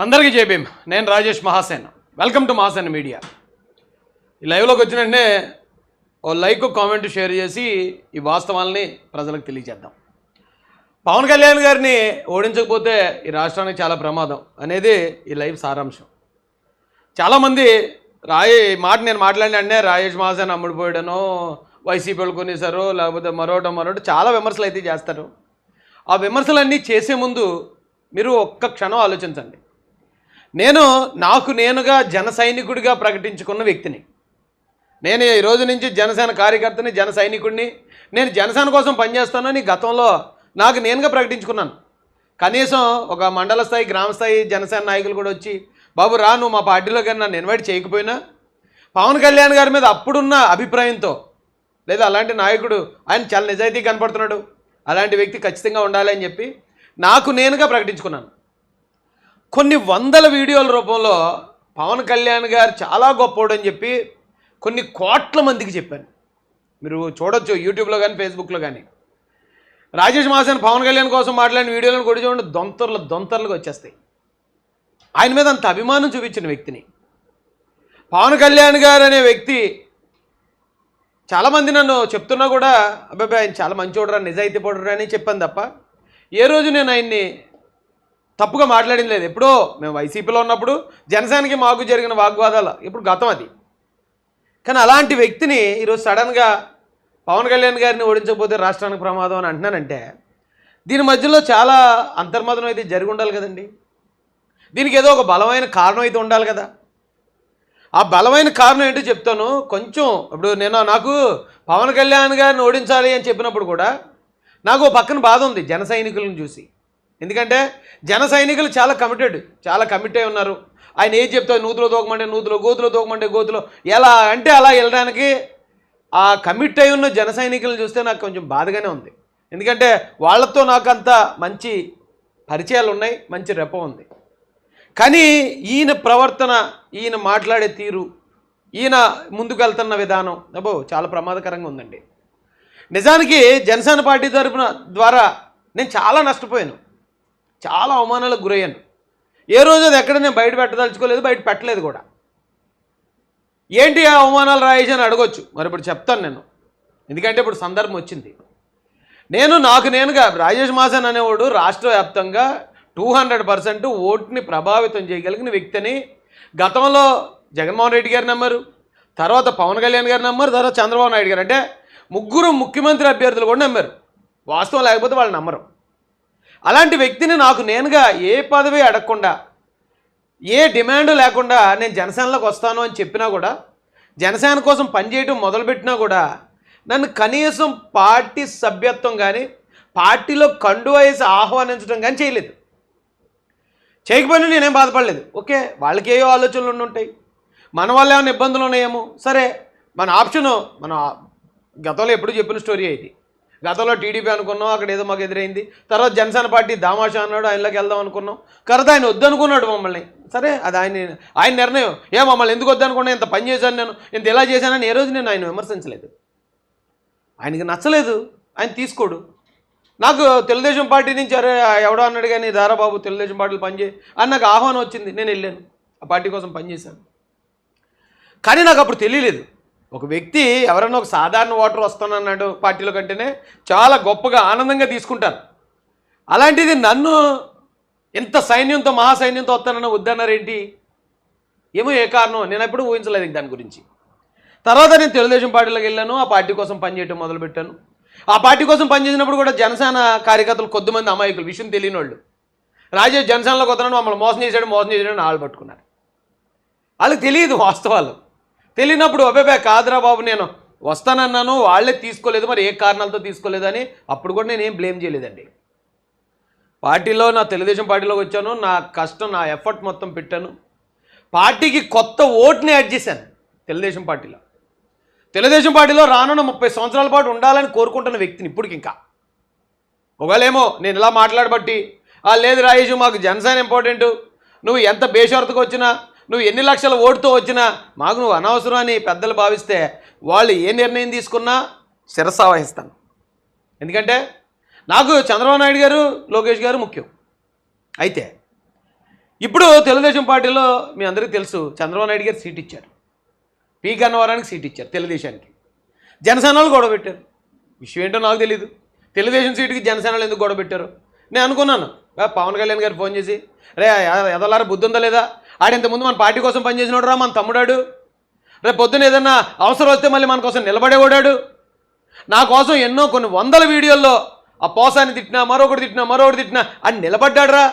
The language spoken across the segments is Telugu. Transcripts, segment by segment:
అందరికీ జై భీమ్. నేను Rajesh Mahasen. Welcome to Mahasen media. ఈ లైవ్లోకి వచ్చిన వెంటనే ఓ లైక్ కామెంట్ షేర్ చేసి ఈ వాస్తవాలని ప్రజలకు తెలియజేద్దాం. పవన్ కళ్యాణ్ గారిని ఓడించకపోతే ఈ రాష్ట్రానికి చాలా ప్రమాదం అనేది ఈ లైవ్ సారాంశం. చాలామంది మాట నేను మాట్లాడిన అంటే రాజేష్ మహాసేన్ అమ్ముడిపోయాడనో, వైసీపీ వాళ్ళు కొనేసారో, లేకపోతే మరోటి చాలా విమర్శలు అయితే చేస్తారు. ఆ విమర్శలన్నీ చేసే ముందు మీరు ఒక్క క్షణం ఆలోచించండి. నాకు నేనుగా జన సైనికుడిగా ప్రకటించుకున్న వ్యక్తిని. నేను ఈ రోజు నుంచి జనసేన కార్యకర్తని, జన సైనికుడిని. నేను జనసేన కోసం పనిచేస్తానని గతంలో నాకు నేనుగా ప్రకటించుకున్నాను. కనీసం ఒక మండల స్థాయి, గ్రామ స్థాయి జనసేన నాయకులు కూడా వచ్చి, బాబు రా, నువ్వు మా పార్టీలో కానీ నన్ను ఇన్వైట్ చేయకపోయినా పవన్ కళ్యాణ్ గారి మీద అప్పుడున్న అభిప్రాయంతో, లేదా అలాంటి నాయకుడు ఆయన చాలా నిజాయితీ కనపడుతున్నాడు, అలాంటి వ్యక్తి ఖచ్చితంగా ఉండాలి అని చెప్పి నాకు నేనుగా ప్రకటించుకున్నాను. కొన్ని వందల వీడియోల రూపంలో పవన్ కళ్యాణ్ గారు చాలా గొప్పోడు అని చెప్పి కొన్ని కోట్ల మందికి చెప్పాను. మీరు చూడొచ్చు యూట్యూబ్లో కానీ ఫేస్బుక్లో కానీ. రాజేష్ మహాసేన్ పవన్ కళ్యాణ్ కోసం మాట్లాడిన వీడియోలను కూడా చూడండి, దొంతర్లుగా వచ్చేస్తాయి. ఆయన మీద అంత అభిమానం చూపించిన వ్యక్తిని. పవన్ కళ్యాణ్ గారు అనే వ్యక్తి చాలామంది నన్ను చెప్తున్నా కూడా, అబ్బాయి ఆయన చాలా మంచోడురా, నిజాయితీ పడురా అని చెప్పాను తప్ప ఏ రోజు నేను ఆయన్ని తప్పుగా మాట్లాడింది లేదు. ఎప్పుడో మేము వైసీపీలో ఉన్నప్పుడు జనసేనకి మాకు జరిగిన వాగ్వాదాలు ఇప్పుడు గతం అది. కానీ అలాంటి వ్యక్తిని ఈరోజు సడన్గా పవన్ కళ్యాణ్ గారిని ఓడించకపోతే రాష్ట్రానికి ప్రమాదం అని అంటున్నానంటే దీని మధ్యలో చాలా అంతర్మదనం అయితే జరిగి ఉండాలి కదండి. దీనికి ఏదో ఒక బలమైన కారణం అయితే ఉండాలి కదా. ఆ బలమైన కారణం ఏంటో చెప్తాను. కొంచెం ఇప్పుడు నాకు పవన్ కళ్యాణ్ గారిని ఓడించాలి అని చెప్పినప్పుడు కూడా నాకు పక్కన బాధ ఉంది జన సైనికులను చూసి. ఎందుకంటే జన సైనికులు చాలా కమిట్ అయి ఉన్నారు. ఆయన ఏం చెప్తారు, నూతులో దూకమంటే నూతులో, గోతులో దూకమంటే గోతులో, ఎలా అంటే అలా వెళ్ళడానికి ఆ కమిట్ అయి ఉన్న జన సైనికులను చూస్తే నాకు కొంచెం బాధగానే ఉంది. ఎందుకంటే వాళ్ళతో నాకు అంత మంచి పరిచయాలు ఉన్నాయి, మంచి రెప ఉంది. కానీ ఈయన ప్రవర్తన, ఈయన మాట్లాడే తీరు, ఈయన ముందుకు వెళ్తున్న విధానం చాలా ప్రమాదకరంగా ఉందండి. నిజానికి జనసేన పార్టీ ద్వారా నేను చాలా నష్టపోయాను, చాలా అవమానాలకు గురయ్యాను. ఏ రోజు అది ఎక్కడ నేను బయట పెట్టదలుచుకోలేదు, బయట పెట్టలేదు కూడా. ఏంటి ఆ అవమానాలు రాయేసి అని అడగొచ్చు. మరి ఇప్పుడు చెప్తాను నేను, ఎందుకంటే ఇప్పుడు సందర్భం వచ్చింది. నాకు నేనుగా రాజేష్ మహాసేన్ అనేవాడు రాష్ట్ర వ్యాప్తంగా 200% ఓటుని ప్రభావితం చేయగలిగిన వ్యక్తిని గతంలో జగన్మోహన్ రెడ్డి గారు నమ్మారు, తర్వాత పవన్ కళ్యాణ్ గారు నమ్మారు, తర్వాత చంద్రబాబు నాయుడు గారు, అంటే ముగ్గురు ముఖ్యమంత్రి అభ్యర్థులు కూడా నమ్మారు. వాస్తవం లేకపోతే వాళ్ళు నమ్మరు. అలాంటి వ్యక్తిని నాకు నేనుగా ఏ పదవి అడగకుండా, ఏ డిమాండ్ లేకుండా నేను జనసేనలోకి వస్తాను అని చెప్పినా కూడా, జనసేన కోసం పనిచేయడం మొదలుపెట్టినా కూడా నన్ను కనీసం పార్టీ సభ్యత్వం కానీ, పార్టీలో కండువా వేసి ఆహ్వానించడం కానీ చేయలేదు. చేయకపోయినా నేనేం బాధపడలేదు. ఓకే, వాళ్ళకి ఏవో ఆలోచనలు ఉంటాయి, మన వల్ల ఏమైనా ఇబ్బందులు ఉన్నాయేమో, సరే మన ఆప్షను. మన గతంలో ఎప్పుడు చెప్పిన స్టోరీ ఇది. గతంలో టీడీపీ అనుకున్నాం, అక్కడ ఏదో మాకు ఎదురైంది. తర్వాత జనసేన పార్టీ దామాషా అన్నాడు, ఆయనలోకి వెళ్దాం అనుకున్నాం. తర్వాత ఆయన వద్దనుకున్నాడు మమ్మల్ని. సరే, అది ఆయన నిర్ణయం. మమ్మల్ని ఎందుకు వద్దనుకున్నా, ఇంత పని చేశాను నేను, ఇంత ఎలా చేశానని ఏ రోజు నేను ఆయన విమర్శించలేదు. ఆయనకి నచ్చలేదు, ఆయన తీసుకోడు. నాకు తెలుగుదేశం పార్టీ నుంచి ఎవడో అన్నాడు కానీ దారాబాబు తెలుగుదేశం పార్టీలు పనిచేయి అని నాకు ఆహ్వానం వచ్చింది. నేను వెళ్ళాను, ఆ పార్టీ కోసం పనిచేశాను. కానీ నాకు అప్పుడు తెలియలేదు, ఒక వ్యక్తి ఎవరైనా ఒక సాధారణ ఓటర్ వస్తానన్నాడు పార్టీలో కంటేనే చాలా గొప్పగా ఆనందంగా తీసుకుంటారు. అలాంటిది నన్ను ఇంత సైన్యంతో, మహాసైన్యంతో వస్తానన్న వద్దన్నారేంటి? ఏ కారణం నేను ఎప్పుడు ఊహించలేదు దాని గురించి. తర్వాత నేను తెలుగుదేశం పార్టీలోకి వెళ్ళాను, ఆ పార్టీ కోసం పనిచేయడం మొదలుపెట్టాను. ఆ పార్టీ కోసం పనిచేసినప్పుడు కూడా జనసేన కార్యకర్తలు కొద్దిమంది అమాయకులు, విషయం తెలియని వాళ్ళు, రాజేష్ జనసేనలోకి వస్తున్నాను, మమ్మల్ని మోసం చేసాడని వాళ్ళు పట్టుకున్నారు. వాళ్ళకి తెలియదు వాస్తవాలు. తెలియనప్పుడు కాదురా బాబు, నేను వస్తానన్నాను, వాళ్ళే తీసుకోలేదు, మరి ఏ కారణాలతో తీసుకోలేదని అప్పుడు కూడా నేనేం బ్లేమ్ చేయలేదండి. పార్టీలో, నా తెలుగుదేశం పార్టీలోకి వచ్చాను, నా కష్టం, నా ఎఫర్ట్ మొత్తం పెట్టాను. పార్టీకి కొత్త ఓట్ని యాడ్ చేశాను. తెలుగుదేశం పార్టీలో రానున్న 30 సంవత్సరాల పాటు ఉండాలని కోరుకుంటున్న వ్యక్తిని ఇప్పటికి. ఇంకా ఒకవేళేమో నేను ఇలా మాట్లాడబట్టి, లేదు రాజేష్ మాకు జనసేన ఇంపార్టెంట్, నువ్వు ఎంత బేషరతుకు వచ్చినా, నువ్వు ఎన్ని లక్షల ఓటుతో వచ్చినా మాకు నువ్వు అనవసరం అని పెద్దలు భావిస్తే వాళ్ళు ఏ నిర్ణయం తీసుకున్నా శిరస్సు వహిస్తాను. ఎందుకంటే నాకు చంద్రబాబు నాయుడు గారు, లోకేష్ గారు ముఖ్యం. అయితే ఇప్పుడు తెలుగుదేశం పార్టీలో మీ అందరికీ తెలుసు, చంద్రబాబు నాయుడు గారు సీట్ ఇచ్చారు, పి గన్నవరానికి సీట్ ఇచ్చారు తెలుగుదేశానికి. జనసేనలు గొడవ పెట్టారు. విషయం ఏంటో నాకు తెలియదు. తెలుగుదేశం సీటుకి జనసేనలు ఎందుకు గొడవ పెట్టారు? నేను అనుకున్నాను పవన్ కళ్యాణ్ గారు ఫోన్ చేసి, రే ఎదలారా బుద్ధి ఉందా లేదా, ఆడింతకుముందు మన పార్టీ కోసం పనిచేసినోడు రా, మన తమ్ముడాడు, రేపు పొద్దున్న ఏదన్నా అవసరం వస్తే మళ్ళీ మన కోసం నిలబడేవాడాడు, నా కోసం ఎన్నో కొన్ని వందల వీడియోల్లో ఆ పోసాన్ని తిట్టినా మరొకటి తిట్టినా అని నిలబడ్డాడురా,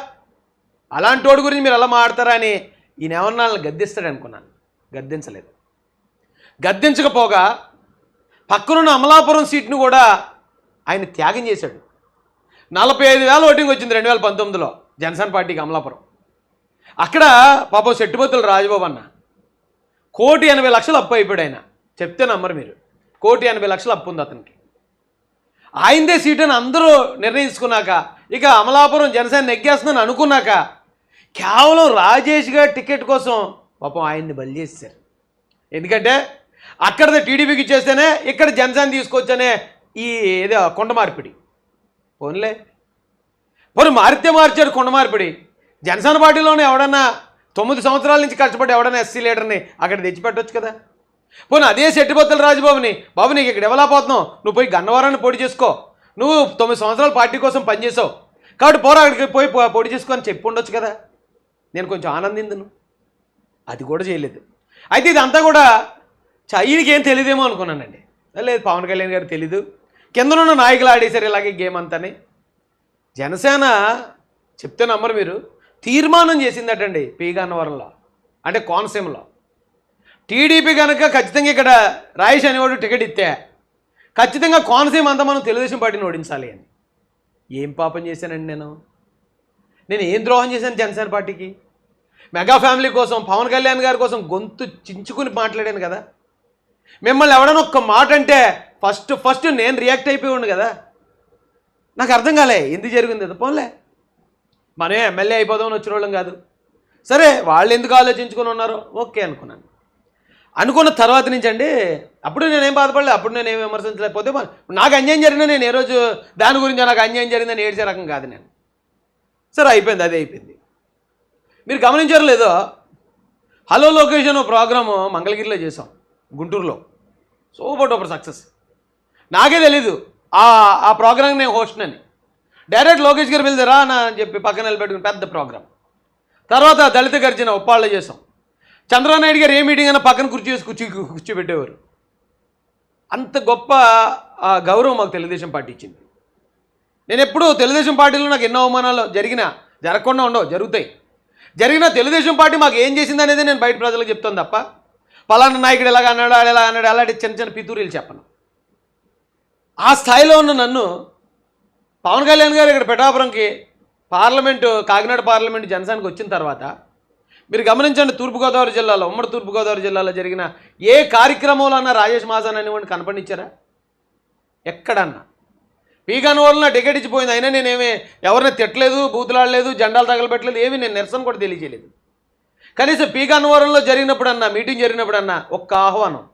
అలాంటి వాడి గురించి మీరు ఎలా మాట్లాడతారా అని ఈయన ఏమన్నా గద్దిస్తాడు అనుకున్నాను. గద్దించలేదు. గద్దించకపోగా పక్కనున్న అమలాపురం సీట్ను కూడా ఆయన త్యాగం చేశాడు. 45,000 ఓటింగ్ వచ్చింది 2019లో జనసేన పార్టీకి అమలాపురం. అక్కడ పాపం సెట్టుబొత్తుల రాజబాబు అన్న 1,80,00,000 అప్పు అయిపోయాడు. ఆయన చెప్తే నమ్మరు మీరు, 1,80,00,000 అప్పు ఉంది అతనికి. ఆయనదే సీట్ అని అందరూ నిర్ణయించుకున్నాక, ఇక అమలాపురం జనసేన నెగ్గేస్తుందని అనుకున్నాక, కేవలం రాజేష్ గారి టికెట్ కోసం పాపం ఆయన్ని బలి చేశారు. ఎందుకంటే అక్కడదే టీడీపీకి ఇచ్చేస్తేనే ఇక్కడ జనసేన తీసుకొచ్చనే ఈ ఏదో కొండ మార్పిడి. పోన్లే, పోనీ మారితే మార్చారు కొండ మార్పిడి. జనసేన పార్టీలోనే ఎవడన్నా 9 సంవత్సరాల నుంచి కష్టపడి ఎవడన్నా ఎస్సీ లీడర్ని అక్కడ తెచ్చిపెట్టవచ్చు కదా. పోనీ అదే సెట్టిబొత్తుల రాజబాబుని, బాబు నీకు ఇక్కడ డెవలప్ అవుతున్నావు, నువ్వు పోయి గన్నవరాన్ని పోటీ చేసుకో, నువ్వు 9 సంవత్సరాలు పార్టీ కోసం పనిచేసావు కాబట్టి పోరా అక్కడికి పోయి పోటీ చేసుకో అని చెప్పి ఉండొచ్చు కదా. నేను కొంచెం ఆనందిందును. అది కూడా చేయలేదు. అయితే ఇదంతా కూడా ఈయనకి ఏం తెలియదేమో అనుకున్నానండి. లేదు, పవన్ కళ్యాణ్ గారు తెలీదు, కిందనున్న నాయకులు ఆడేశారు ఇలాగే గేమ్ అంతని. జనసేన చెప్తే నమ్మరు మీరు, తీర్మానం చేసిందటండి పి గన్నవరంలో, అంటే కోనసీమలో. టీడీపీ కనుక ఖచ్చితంగా ఇక్కడ రాయేష్ అనేవాడు టికెట్ ఇస్తే ఖచ్చితంగా కోనసీమ అంతా మనం తెలుగుదేశం పార్టీని ఓడించాలి అని. ఏం పాపం చేశానండి నేను ఏం ద్రోహం చేశాను జనసేన పార్టీకి? మెగా ఫ్యామిలీ కోసం, పవన్ కళ్యాణ్ గారి కోసం గొంతు చించుకుని మాట్లాడాను కదా. మిమ్మల్ని ఎవడన్నా ఒక్క మాట అంటే ఫస్ట్ నేను రియాక్ట్ అయిపోయి ఉండు కదా. నాకు అర్థం కాలే ఎందుకు జరిగింది. పోన్లే, మనమే ఎమ్మెల్యే అయిపోదామని వచ్చిన వాళ్ళం కాదు. సరే, వాళ్ళు ఎందుకు ఆలోచించుకొని ఉన్నారో ఓకే అనుకున్నాను. అనుకున్న తర్వాత నుంచి అండి, అప్పుడు నేనేం బాధపడలేదు, అప్పుడు నేనేం విమర్శించలేకపోతే నాకు అన్యాయం జరిగినా నేను ఏ రోజు దాని గురించి నాకు అన్యాయం జరిగిందని ఏడ్చే రకం కాదు నేను. సరే అయిపోయింది, అదే అయిపోయింది. మీరు గమనించారో లేదో, హలో లొకేషన్ ప్రోగ్రాము మంగళగిరిలో చేసాం, గుంటూరులో. Super duper success. నాకే తెలీదు ఆ ప్రోగ్రామ్కి నేను హోస్ట్ అని. డైరెక్ట్ లోకేష్ గారు వెళ్తారా అని చెప్పి పక్కన నిలబెట్టుకుని పెద్ద ప్రోగ్రాం. తర్వాత దళిత గర్జన ఉప్పాళ్ళలో చేసాం. చంద్రబాబు నాయుడు గారు ఏ మీటింగ్ అయినా పక్కన కూర్చోబెట్టేవారు. అంత గొప్ప గౌరవం మాకు తెలుగుదేశం పార్టీ ఇచ్చింది. నేను ఎప్పుడూ తెలుగుదేశం పార్టీలో నాకు ఎన్నో అవమానాలు జరగకుండా ఉండవు, జరుగుతాయి. జరిగిన తెలుగుదేశం పార్టీ మాకు ఏం చేసింది అనేది నేను బయట ప్రజలకు చెప్తాను తప్ప పలానా నాయకుడు ఎలాగ అన్నాడు ఎలా అన్నాడు అలాంటి చిన్న పితూరీలు చెప్పను. ఆ స్థాయిలో ఉన్న నన్ను పవన్ కళ్యాణ్ గారు ఇక్కడ పిఠాపురంకి పార్లమెంటు, కాకినాడ పార్లమెంటు జనసేనకి వచ్చిన తర్వాత మీరు గమనించండి, తూర్పుగోదావరి జిల్లాలో, ఉమ్మడి తూర్పుగోదావరి జిల్లాలో జరిగిన ఏ కార్యక్రమంలో అన్నా రాజేష్ మాసాన్ అనేవాడిని కనపడించారా? ఎక్కడన్నా? పి గన్నవరంలో టికెట్ ఇచ్చిపోయింది, అయినా నేనేమి ఎవరిని తిట్టలేదు, బూతులాడలేదు, జెండాలు తగలబెట్టలేదు, ఏమి నేను నిరసన కూడా తెలియజేయలేదు. కనీసం పి గన్నవరంలో జరిగినప్పుడన్నా, మీటింగ్ జరిగినప్పుడన్నా ఒక్క ఆహ్వానం,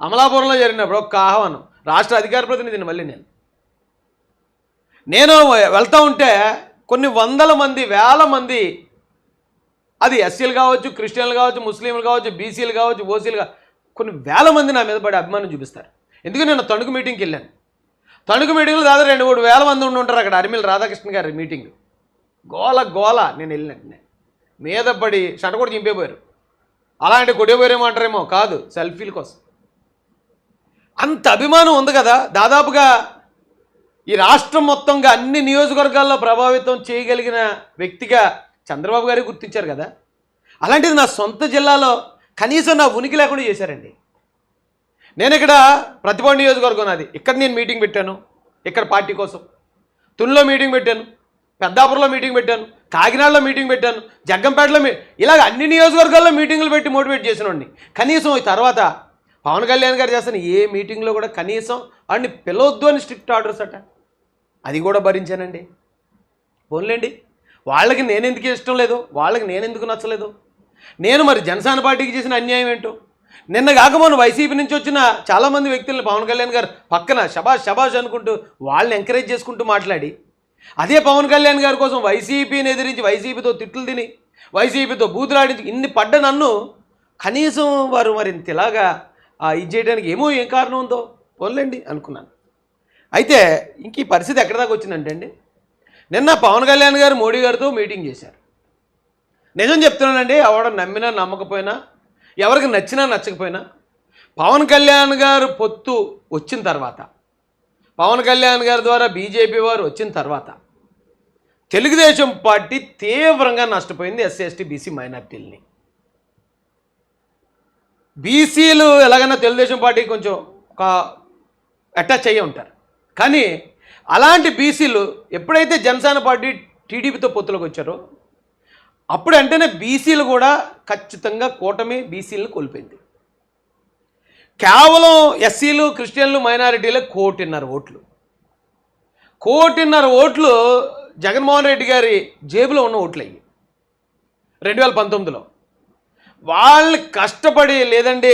అమలాపురంలో జరిగినప్పుడు ఒక్క ఆహ్వానం, రాష్ట్ర అధికార ప్రతినిధిని మళ్ళీ నేను వెళ్తూ ఉంటే కొన్ని వందల మంది, వేల మంది, అది ఎస్సీలు కావచ్చు, క్రిస్టియన్లు కావచ్చు, ముస్లింలు కావచ్చు, బీసీలు కావచ్చు, ఓసీలు కొన్ని వేల మంది నా మీద పడి అభిమానం చూపిస్తారు. ఎందుకు నేను తణుకు మీటింగ్కి వెళ్ళాను. తణుకు మీటింగ్లో దాదాపు 2-3 వేల మంది ఉంటారు అక్కడ. అరిమిల్ రాధాకృష్ణ గారి మీటింగ్, గోల. నేను వెళ్ళినట్టు మీద పడి షట కూడా చింపేపోయారు. అలాంటి కొట్టేపోయారేమో అంటారేమో, కాదు, సెల్ఫీల కోసం. అంత అభిమానం ఉంది కదా. దాదాపుగా ఈ రాష్ట్రం మొత్తంగా అన్ని నియోజకవర్గాల్లో ప్రభావితం చేయగలిగిన వ్యక్తిగా చంద్రబాబు గారే గుర్తించారు కదా. అలాంటిది నా సొంత జిల్లాలో కనీసం నా ఉనికి లేకుండా చేశారండి. నేను ఇక్కడ ప్రతిపాడు నియోజకవర్గం నాది, ఇక్కడ నేను మీటింగ్ పెట్టాను, ఇక్కడ పార్టీ కోసం. తునిలో మీటింగ్ పెట్టాను, పెద్దాపురంలో మీటింగ్ పెట్టాను, కాకినాడలో మీటింగ్ పెట్టాను, జగ్గంపేటలో ఇలాగ అన్ని నియోజకవర్గాల్లో మీటింగులు పెట్టి మోటివేట్ చేసినండి. కనీసం ఈ తర్వాత పవన్ కళ్యాణ్ గారు చేస్తున్న ఏ మీటింగ్లో కూడా కనీసం వాడిని పిలవద్దు అని స్ట్రిక్ట్ ఆర్డర్స్ అట. అది కూడా భరించానండి. పోన్లేండి, వాళ్ళకి నేనెందుకు ఇష్టం లేదు, వాళ్ళకి నేనెందుకు నచ్చలేదు. నేను మరి జనసేన పార్టీకి చేసిన అన్యాయం ఏంటో. నిన్న కాకమోను వైసీపీ నుంచి వచ్చిన చాలామంది వ్యక్తులను పవన్ కళ్యాణ్ గారు పక్కన శబాష్ అనుకుంటూ వాళ్ళని ఎంకరేజ్ చేసుకుంటూ మాట్లాడి, అదే పవన్ కళ్యాణ్ గారి కోసం వైసీపీని ఎదిరించి వైసీపీతో తిట్లు తిని వైసీపీతో బూతులాడించి ఇన్ని పడ్డ నన్ను కనీసం వారు మరి ఇంతలాగా ఇది చేయడానికి ఏం కారణం ఉందో పోన్లేండి అనుకున్నాను. అయితే ఇంక ఈ పరిస్థితి ఎక్కడి దాకా వచ్చిందంటే అండి, నిన్న పవన్ కళ్యాణ్ గారు మోడీ గారితో మీటింగ్ చేశారు. నిజం చెప్తున్నానండి, ఎవడ నమ్మినా నమ్మకపోయినా, ఎవరికి నచ్చినా నచ్చకపోయినా, పవన్ కళ్యాణ్ గారు పొత్తు వచ్చిన తర్వాత, పవన్ కళ్యాణ్ గారి ద్వారా బీజేపీ వారు వచ్చిన తర్వాత తెలుగుదేశం పార్టీ తీవ్రంగా నష్టపోయింది ఎస్సీ ఎస్టీ బీసీ మైనార్టీలని. బీసీలు ఎలాగైనా తెలుగుదేశం పార్టీ కొంచెం ఒక అటాచ్ అయ్యి ఉంటారు, కానీ అలాంటి బీసీలు ఎప్పుడైతే జనసేన పార్టీ టీడీపీతో పొత్తులోకి వచ్చారో అప్పుడు అంటేనే బీసీలు కూడా ఖచ్చితంగా కూటమి బీసీలను కోల్పోయింది. కేవలం ఎస్సీలు క్రిస్టియన్లు మైనారిటీలే 1.5 కోటి ఓట్లు జగన్మోహన్ రెడ్డి గారి జేబులో ఉన్న ఓట్లు అయ్యి 2019లో వాళ్ళని కష్టపడి లేదండి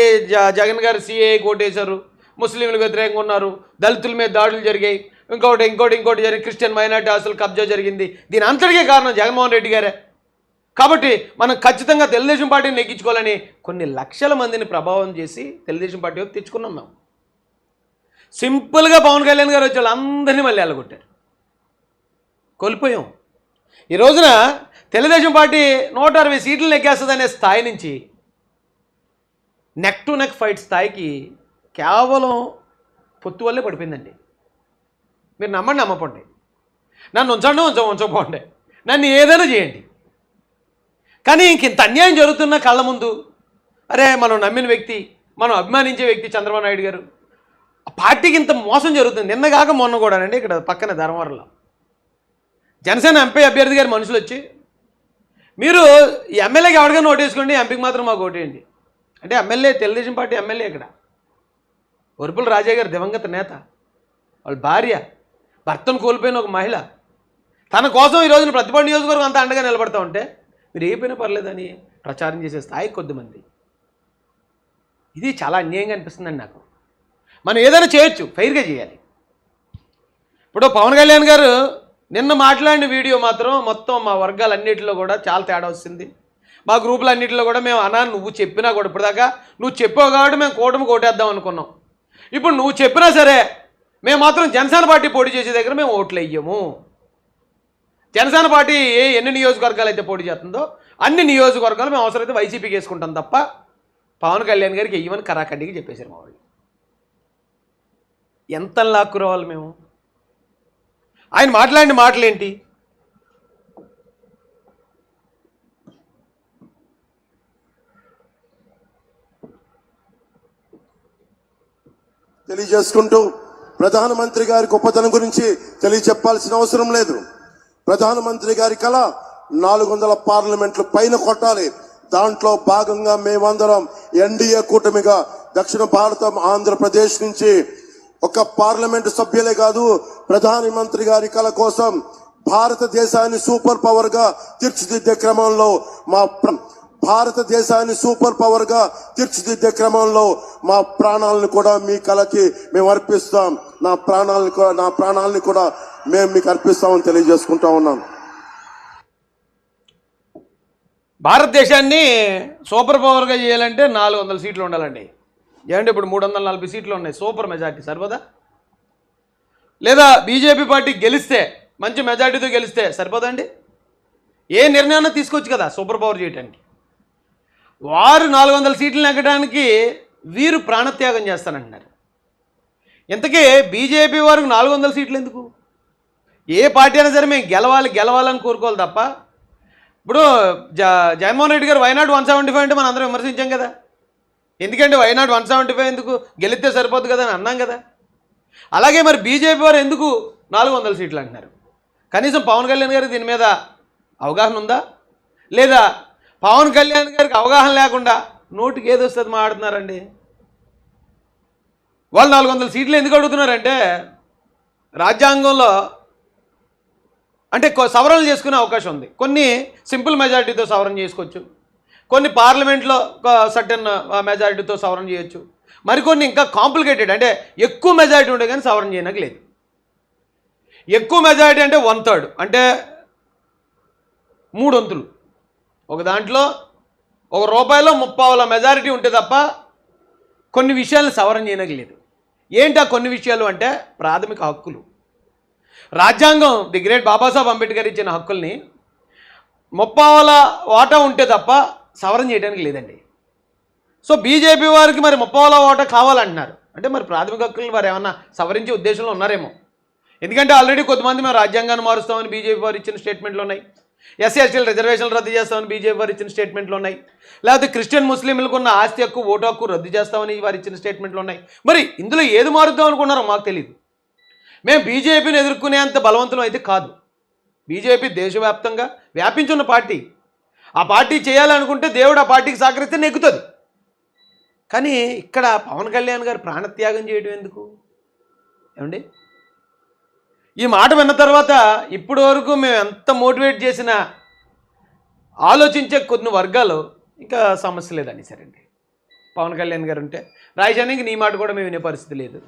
జగన్ గారు సిఏ కోటేశారు, ముస్లింలు వ్యతిరేకంగా ఉన్నారు, దళితుల మీద దాడులు జరిగాయి, ఇంకోటి జరిగి క్రిస్టియన్ మైనారిటీ ఆస్తులు కబ్జా జరిగింది, దీని అంతటికే కారణం జగన్మోహన్ రెడ్డి గారే. కాబట్టి మనం ఖచ్చితంగా తెలుగుదేశం పార్టీని నెగ్గించుకోవాలని కొన్ని లక్షల మందిని ప్రభావం చేసి తెలుగుదేశం పార్టీ వైపు తెచ్చుకున్నాం. మేము సింపుల్గా పవన్ కళ్యాణ్ గారు వచ్చే వాళ్ళందరినీ మళ్ళీ వెళ్ళగొట్టారు, కోల్పోయాం. ఈ రోజున తెలుగుదేశం పార్టీ 160 సీట్లు నెగ్గేస్తుందనే స్థాయి నుంచి నెక్ టు నెక్ ఫైట్ స్థాయికి కేవలం పొత్తు వల్లే పడిపోయిందండి. మీరు నమ్మండి నమ్మపోండి, నన్ను ఉంచకపోండి, నన్ను ఏదైనా చేయండి, కానీ ఇంత అన్యాయం జరుగుతున్న కళ్ళ ముందు అరే మనం నమ్మిన వ్యక్తి, మనం అభిమానించే వ్యక్తి చంద్రబాబు నాయుడు గారు, ఆ పార్టీకి ఇంత మోసం జరుగుతుంది. నిన్నగాక మొన్న కూడానండి ఇక్కడ పక్కన ధర్మవరంలో జనసేన ఎంపీ అభ్యర్థి గారి మనుషులు వచ్చి మీరు ఈ ఎమ్మెల్యేకి ఎవరికైనా ఓటు వేసుకోండి, ఎంపీకి మాత్రం మాకు ఓటేయండి అంటే ఎమ్మెల్యే తెలుగుదేశం పార్టీ ఎమ్మెల్యే ఇక్కడ వరుపుల రాజా గారు దివంగత నేత, వాళ్ళ భార్య భర్తను కోల్పోయిన ఒక మహిళ, తన కోసం ఈ రోజున ప్రతిపాడు నియోజకవర్గం అంతా అండగా నిలబడతా ఉంటే మీరు ఏ పైన పర్లేదని ప్రచారం చేసే స్థాయి కొద్దిమంది. ఇది చాలా అన్యాయంగా అనిపిస్తుందండి నాకు. మనం ఏదైనా చేయొచ్చు, ఫెయిర్గా చేయాలి. ఇప్పుడు పవన్ కళ్యాణ్ గారు నిన్న మాట్లాడిన వీడియో మాత్రం మొత్తం మా వర్గాలన్నింటిలో కూడా చాలా తేడా వస్తుంది. మా గ్రూపులన్నింటిలో కూడా మేము అన్నా నువ్వు చెప్పినా కూడా ఇప్పటిదాకా నువ్వు చెప్పావు కాబట్టి మేము కూటమి కోటేద్దాం అనుకున్నాం. ఇప్పుడు నువ్వు చెప్పినా సరే మేము మాత్రం జనసేన పార్టీ పోటీ చేసే దగ్గర మేము ఓట్లు వేయము. జనసేన పార్టీ ఎన్ని నియోజకవర్గాలు అయితే పోటీ చేస్తుందో అన్ని నియోజకవర్గాలు మేము అవసరమైతే వైసీపీకి వేసుకుంటాం తప్ప పవన్ కళ్యాణ్ గారికి వెయ్యమని కరాఖండికి చెప్పేశారు మా వాళ్ళు. ఎంత లాక్కురావాలి మేము? ఆయన మాట్లాడిన మాటలేంటి? తెలియజేసుకుంటూ ప్రధానమంత్రి గారి గొప్పతనం గురించి తెలియచెప్పాల్సిన అవసరం లేదు. ప్రధానమంత్రి గారి కళ 400 పార్లమెంట్లు పైన కొట్టాలి. దాంట్లో భాగంగా మేమందరం ఎన్డీఏ కూటమిగా దక్షిణ భారతం ఆంధ్రప్రదేశ్ నుంచి ఒక పార్లమెంటు సభ్యులే కాదు, ప్రధానమంత్రి గారి కళ కోసం భారతదేశాన్ని సూపర్ పవర్ గా తీర్చిదిద్దే క్రమంలో మా ప్రాణాలను కూడా మీ కళకి మేము అర్పిస్తాం. నా ప్రాణాలను కూడా మేము మీకు అర్పిస్తామని తెలియజేసుకుంటా ఉన్నాం. భారతదేశాన్ని సూపర్ పవర్గా చేయాలంటే 400 సీట్లు ఉండాలండి. ఏమంటే ఇప్పుడు 340 సీట్లు ఉన్నాయి, సూపర్ మెజార్టీ సరిపోదా? లేదా బీజేపీ పార్టీ గెలిస్తే మంచి మెజార్టీతో గెలిస్తే సరిపోదండి? ఏ నిర్ణయాన్ని తీసుకోవచ్చు కదా సూపర్ పవర్ చేయడానికి. వారు 400 సీట్లు నెగ్గడానికి వీరు ప్రాణత్యాగం చేస్తానంటున్నారు. ఇంతకీ బీజేపీ వారికి 400 సీట్లు ఎందుకు? ఏ పార్టీ అయినా సరే మేము గెలవాలని కోరుకోవాలి తప్ప ఇప్పుడు జగన్మోహన్ రెడ్డి గారు వైనాడు 175 అంటే మనం అందరం విమర్శించాం కదా. ఎందుకంటే వైనాడు 175 ఎందుకు, గెలిస్తే సరిపోద్దు కదా అని అన్నాం కదా. అలాగే మరి బీజేపీ వారు ఎందుకు 400 సీట్లు అంటున్నారు? కనీసం పవన్ కళ్యాణ్ గారికి దీని మీద అవగాహన ఉందా? లేదా పవన్ కళ్యాణ్ గారికి అవగాహన లేకుండా నోటికి ఏది వస్తుంది మాట్లాడుతున్నారండి. వాళ్ళు 400 సీట్లు ఎందుకు అడుగుతున్నారంటే రాజ్యాంగంలో అంటే సవరణలు చేసుకునే అవకాశం ఉంది. కొన్ని సింపుల్ మెజారిటీతో సవరణ చేసుకోవచ్చు, కొన్ని పార్లమెంట్లో సర్టెన్ మెజారిటీతో సవరణ చేయొచ్చు, మరికొన్ని ఇంకా కాంప్లికేటెడ్ అంటే ఎక్కువ మెజారిటీ ఉండే కానీ సవరణ చేయడానికి లేదు. ఎక్కువ మెజారిటీ అంటే 1/3, అంటే 3 వంతులు. ఒక దాంట్లో ₹1 30 మెజారిటీ ఉంటే తప్ప కొన్ని విషయాలను సవరణ చేయనగలేదు. ఏంటి ఆ కొన్ని విషయాలు అంటే ప్రాథమిక హక్కులు. రాజ్యాంగం ది గ్రేట్ బాబాసాహెబ్ అంబేద్కర్ ఇచ్చిన హక్కుల్ని 30 వాటా ఉంటే తప్ప సవరణ చేయడానికి లేదండి. సో బీజేపీ వారికి మరి 30 వాటా కావాలంటున్నారు. అంటే మరి ప్రాథమిక హక్కులను వారు ఏమన్నా సవరించే ఉద్దేశంలో ఉన్నారేమో. ఎందుకంటే ఆల్రెడీ కొంతమంది మేము రాజ్యాంగాన్ని మారుస్తామని బీజేపీ వారు ఇచ్చిన స్టేట్మెంట్లు ఉన్నాయి. ఎస్సీ ఎస్టీల రిజర్వేషన్లు రద్దు చేస్తామని బీజేపీ వారు ఇచ్చిన స్టేట్మెంట్లు ఉన్నాయి. లేకపోతే క్రిస్టియన్ ముస్లింలకు ఉన్న ఆస్తి హక్కు, ఓటు హక్కు రద్దు చేస్తామని వారు ఇచ్చిన స్టేట్మెంట్లు ఉన్నాయి. మరి ఇందులో ఏది మారుద్దాం అనుకున్నారో మాకు తెలియదు. మేము బీజేపీని ఎదుర్కొనేంత బలవంతులం అయితే కాదు. బీజేపీ దేశవ్యాప్తంగా వ్యాపించున్న పార్టీ. ఆ పార్టీ చేయాలనుకుంటే దేవుడు ఆ పార్టీకి సహకరిస్తే నెగ్గుతుంది. కానీ ఇక్కడ పవన్ కళ్యాణ్ గారు ప్రాణత్యాగం చేయడం ఎందుకు ఏమండి? ఈ మాట విన్న తర్వాత ఇప్పటి వరకు మేము ఎంత మోటివేట్ చేసినా ఆలోచించే కొన్ని వర్గాలు ఇంకా సమస్య లేదని సరేండి. పవన్ కళ్యాణ్ గారు ఉంటే రాజధానికి నీ మాట కూడా మేము వినే పరిస్థితి లేదు.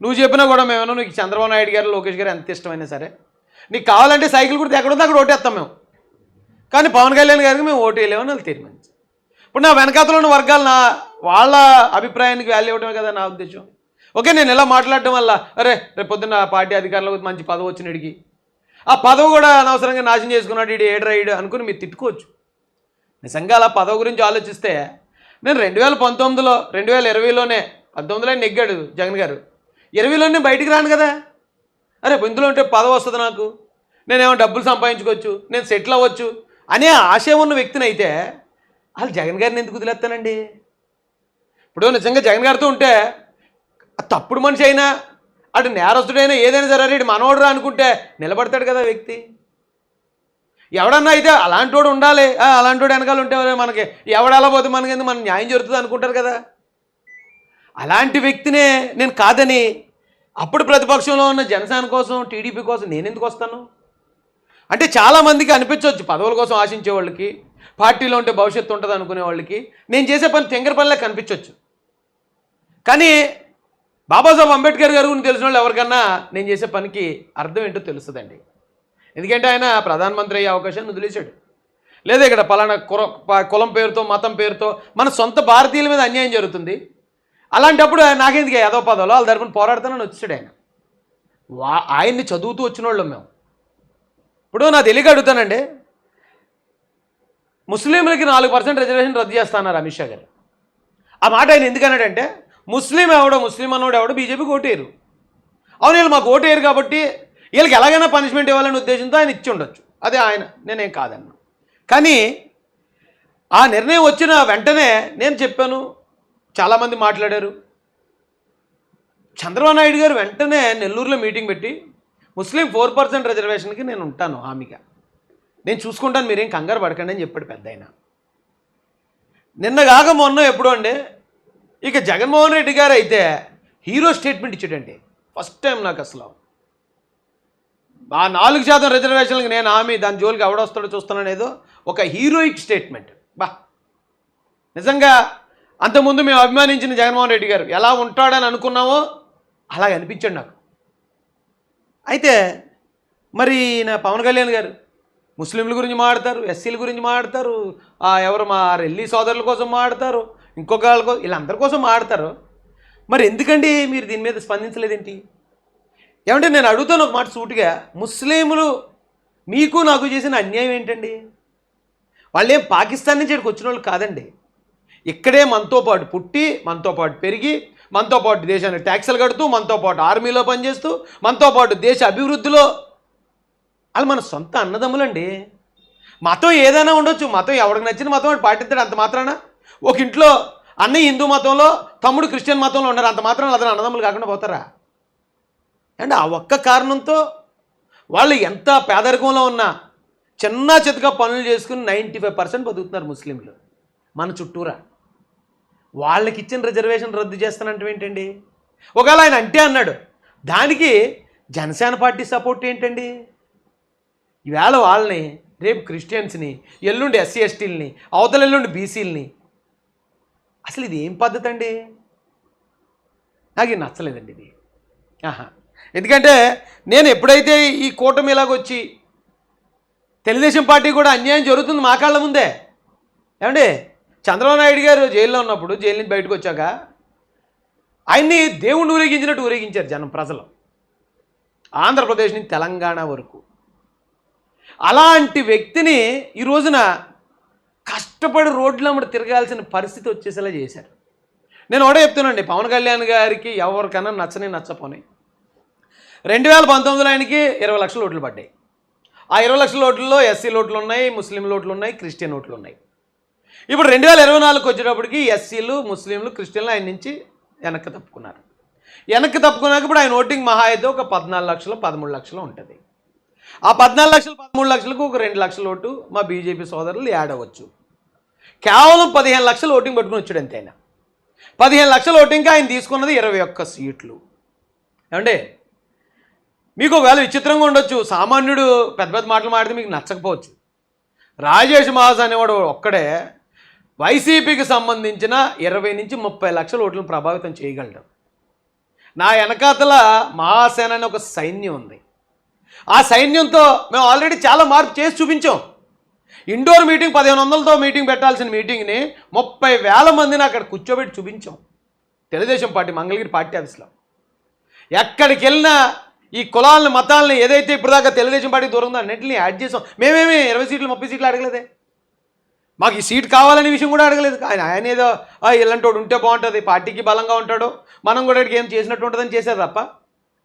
నువ్వు చెప్పినా కూడా మేమేమో నీకు చంద్రబాబు నాయుడు గారు, లోకేష్ గారు ఎంత ఇష్టమైనా సరే నీకు కావాలంటే సైకిల్ కూడా ఎక్కడుందో అక్కడ ఓటేస్తాం మేము. కానీ పవన్ కళ్యాణ్ గారికి మేము ఓటు వేయలేమని వాళ్ళు తీర్మానించారు. ఇప్పుడు నా వెనకాతలో ఉన్న వర్గాలు వాళ్ళ అభిప్రాయానికి వాల్యూ ఇవ్వడమే కదా నా ఉద్దేశం. ఓకే, నేను ఇలా మాట్లాడటం వల్ల అరే రేపు పొద్దున్న పార్టీ అధికారంలో మంచి పదవి వచ్చినడికి ఆ పదవి కూడా అనవసరంగా నాశనం చేసుకున్నాడు ఇడు ఏడ్రాయిడు అనుకుని మీరు తిట్టుకోవచ్చు. నిజంగా అలా పదవి గురించి ఆలోచిస్తే నేను 2019లో 2020లోనే 19లో నెగ్గాడు జగన్ గారు, 20లోనే బయటికి రాను కదా. అరే ఇందులో ఉంటే పదవి వస్తుంది, నాకు నేనేమో డబ్బులు సంపాదించుకోవచ్చు, నేను సెటిల్ అవ్వచ్చు అనే ఆశయం ఉన్న వ్యక్తిని అయితే వాళ్ళు జగన్ గారిని ఎందుకు వదిలేస్తానండి? ఇప్పుడు నిజంగా జగన్ గారితో ఉంటే తప్పుడు మనిషి అయినా అటు నేరస్తుడైనా ఏదైనా సరే ఇటు మనోడురా అనుకుంటే నిలబడతాడు కదా వ్యక్తి. ఎవడన్నా అయితే అలాంటోడు ఉండాలి, అలాంటోడు వెనకాల ఉంటే మనకి ఎవడలా పోతే మనకి ఎందుకు మన న్యాయం జరుగుతుంది అనుకుంటారు కదా. అలాంటి వ్యక్తినే నేను కాదని అప్పుడు ప్రతిపక్షంలో ఉన్న జనసేన కోసం, టీడీపీ కోసం నేను ఎందుకు వస్తాను అంటే చాలామందికి అనిపించవచ్చు. పదవుల కోసం ఆశించే వాళ్ళకి, పార్టీలో ఉంటే భవిష్యత్తు ఉంటుంది అనుకునే వాళ్ళకి నేను చేసే పని తెంగర పనిలా కనిపించవచ్చు. కానీ బాబాసాహెబ్ అంబేద్కర్ గారు గురించి తెలిసిన వాళ్ళు ఎవరికన్నా నేను చేసే పనికి అర్థం ఏంటో తెలుస్తుందండి. ఎందుకంటే ఆయన ప్రధానమంత్రి అయ్యే అవకాశాన్ని వదిలేశాడు. లేదా ఇక్కడ పలానా కులం పేరుతో, మతం పేరుతో మన సొంత భారతీయుల మీద అన్యాయం జరుగుతుంది. అలాంటప్పుడు నాకెందుకు ఏదో పదవులో వాళ్ళ తరపున పోరాడతానని వచ్చాడు ఆయన. ఆయన్ని చదువుతూ వచ్చిన వాళ్ళం మేము. ఇప్పుడు నా తెలియక అడుగుతానండి, ముస్లింలకి 4% రిజర్వేషన్ రద్దు చేస్తున్నారు అమిత్ షా గారు. ఆ మాట ఆయన ఎందుకన్నాడంటే ముస్లిం అన్నోడు ఎవడో బీజేపీకి ఓటేరు. అవును, వీళ్ళు మాకు ఓటేరు కాబట్టి వీళ్ళకి ఎలాగైనా పనిష్మెంట్ ఇవ్వాలనే ఉద్దేశంతో ఆయన ఇచ్చి ఉండొచ్చు. అదే ఆయన, నేనేం కాదన్నా. కానీ ఆ నిర్ణయం వచ్చిన వెంటనే నేను చెప్పాను, చాలామంది మాట్లాడారు. చంద్రబాబు నాయుడు గారు వెంటనే నెల్లూరులో మీటింగ్ పెట్టి ముస్లిం 4% రిజర్వేషన్కి నేను ఉంటాను హామీగా, నేను చూసుకుంటాను, మీరేం కంగారు పడకండి అని చెప్పాడు పెద్ద ఆయన. నిన్నగాక మొన్న ఎప్పుడో అండి ఇక జగన్మోహన్ రెడ్డి గారు అయితే హీరో స్టేట్మెంట్ ఇచ్చాడండి. ఫస్ట్ టైం నాకు అసలు ఆ 4% రిజర్వేషన్కి నేను హామీ, దాని జోలికి ఎవడొస్తాడో చూస్తాననేదో ఒక హీరోయిక్ స్టేట్మెంట్. నిజంగా అంతకుముందు మేము అభిమానించిన జగన్మోహన్ రెడ్డి గారు ఎలా ఉంటాడని అనుకున్నామో అలా అనిపించాడు నాకు. అయితే మరి నా పవన్ కళ్యాణ్ గారు ముస్లింల గురించి మాట్లాడతారు, ఎస్సీల గురించి మాట్లాడతారు, ఎవరు మా రెల్లి సోదరుల కోసం మాట్లాడతారు, ఇంకొక వాళ్ళ కోసం, వీళ్ళందరి కోసం మాట్లాడతారు. మరి ఎందుకండి మీరు దీని మీద స్పందించలేదేంటి? ఏమంటే నేను అడుగుతాను ఒక మాట సూటిగా, ముస్లింలు మీకు నాకు చేసిన అన్యాయం ఏంటండి? వాళ్ళేం పాకిస్తాన్ నుంచి ఇక్కడికి వచ్చిన వాళ్ళు కాదండి. ఇక్కడే మనతో పాటు పుట్టి, మనతో పాటు పెరిగి, మనతో పాటు దేశానికి ట్యాక్సులు కడుతూ, మనతో పాటు ఆర్మీలో పనిచేస్తూ, మనతో పాటు దేశ అభివృద్ధిలో వాళ్ళు మన సొంత అన్నదమ్ములండి. మతం ఏదైనా ఉండొచ్చు, మతం ఎవరికి నచ్చిన మతం వాడు పాటిస్తాడు. అంత మాత్రాన ఒక ఇంట్లో అన్నయ్య హిందూ మతంలో, తమ్ముడు క్రిస్టియన్ మతంలో ఉన్నారు, అంత మాత్రాన అతను అన్నదమ్ములు కాకుండా పోతారా? అండ్ ఆ ఒక్క కారణంతో వాళ్ళు ఎంత పేదరికంలో ఉన్నా చిన్న చితక పనులు చేసుకుని 95% బతుకుతున్నారు ముస్లింలు మన చుట్టూరా. వాళ్ళకి ఇచ్చిన రిజర్వేషన్ రద్దు చేస్తానంటే ఏంటండి? ఒకవేళ ఆయన అంటే అన్నాడు, దానికి జనసేన పార్టీ సపోర్ట్ ఏంటండి? ఈవేళ వాళ్ళని, రేపు క్రిస్టియన్స్ని, ఎల్లుండి ఎస్సీ ఎస్టీలని, అవతల ఎల్లుండి బీసీలని, అసలు ఇది ఏం పద్ధతి అండి? నాకు ఇది నచ్చలేదండి ఇది. ఎందుకంటే నేను ఎప్పుడైతే ఈ కూటమి ఇలాగొచ్చి తెలుగుదేశం పార్టీ కూడా అన్యాయం జరుగుతుంది మా కళ్ళ ముందే. ఏమండి, చంద్రబాబు నాయుడు గారు జైల్లో ఉన్నప్పుడు, జైలు నుంచి బయటకు వచ్చాక ఆయన్ని దేవుణ్ణి ఊరేగించినట్టు ఊరేగించారు జనం, ప్రజలు, ఆంధ్రప్రదేశ్ నుంచి తెలంగాణ వరకు. అలాంటి వ్యక్తిని ఈ రోజున కష్టపడి రోడ్లమ్మడి తిరగాల్సిన పరిస్థితి వచ్చేసేలా చేశారు. నేను ఒకటే చెప్తున్నానండి, పవన్ కళ్యాణ్ గారికి ఎవరికైనా నచ్చపోయి 2019లో ఆయనకి 20 లక్షల ఓట్లు పడ్డాయి. ఆ 20 లక్షల ఓట్లలో ఎస్సీ ఓట్లు ఉన్నాయి, ముస్లిం ఓట్లు ఉన్నాయి, క్రిస్టియన్ ఓట్లు ఉన్నాయి. ఇప్పుడు 2024కి వచ్చేటప్పటికి ఎస్సీలు, ముస్లింలు, క్రిస్టియన్లు ఆయన నుంచి వెనక్కి తప్పుకున్నారు. వెనక్కి తప్పుకున్నాక ఇప్పుడు ఆయన ఓటింగ్ మహా అయితే ఒక 14 లక్షలు 13 లక్షలు ఉంటుంది. ఆ 14 లక్షలు 13 లక్షలకు ఒక 2 లక్షల ఓటు మా బీజేపీ సోదరులు యాడ్ అవ్వచ్చు. కేవలం 15 లక్షల ఓటింగ్ పట్టుకుని వచ్చాడు అంతే. ఆయన 15 లక్షల ఓటింగ్కి ఆయన తీసుకున్నది 21 సీట్లు. ఏమండి, మీకు ఒకవేళ విచిత్రంగా ఉండొచ్చు, సామాన్యుడు పెద్ద పెద్ద మాటలు మాడితే మీకు నచ్చకపోవచ్చు. రాజేష్ మహాజ్ అనేవాడు ఒక్కడే వైసీపీకి సంబంధించిన 20 నుంచి 30 లక్షల ఓట్లను ప్రభావితం చేయగలడు. నా వెనకాతల మహాసేన అనే ఒక సైన్యం ఉంది. ఆ సైన్యంతో మేము ఆల్రెడీ చాలా మార్పు చేసి చూపించాం. ఇండోర్ మీటింగ్ 1500తో మీటింగ్ పెట్టాల్సిన మీటింగ్ని 30,000 మందిని అక్కడ కూర్చోబెట్టి చూపించాం. తెలుగుదేశం పార్టీ మంగళగిరి పార్టీ ఆఫీస్లో ఎక్కడికి వెళ్ళినా ఈ కులాలను మతాలని ఏదైతే ఇప్పటిదాకా తెలుగుదేశం పార్టీ దూరం ఉందో అన్నింటినీ యాడ్ చేసాం. మేమేమి 20 సీట్లు 30 సీట్లు అడగలేదే. మాకు ఈ సీట్ కావాలనే విషయం కూడా అడగలేదు. ఆయన ఏదో ఇలాంటి వాడు ఉంటే బాగుంటుంది, పార్టీకి బలంగా ఉంటాడు, మనం కూడా ఏం చేసినట్టు ఉంటుందని చేశారు తప్ప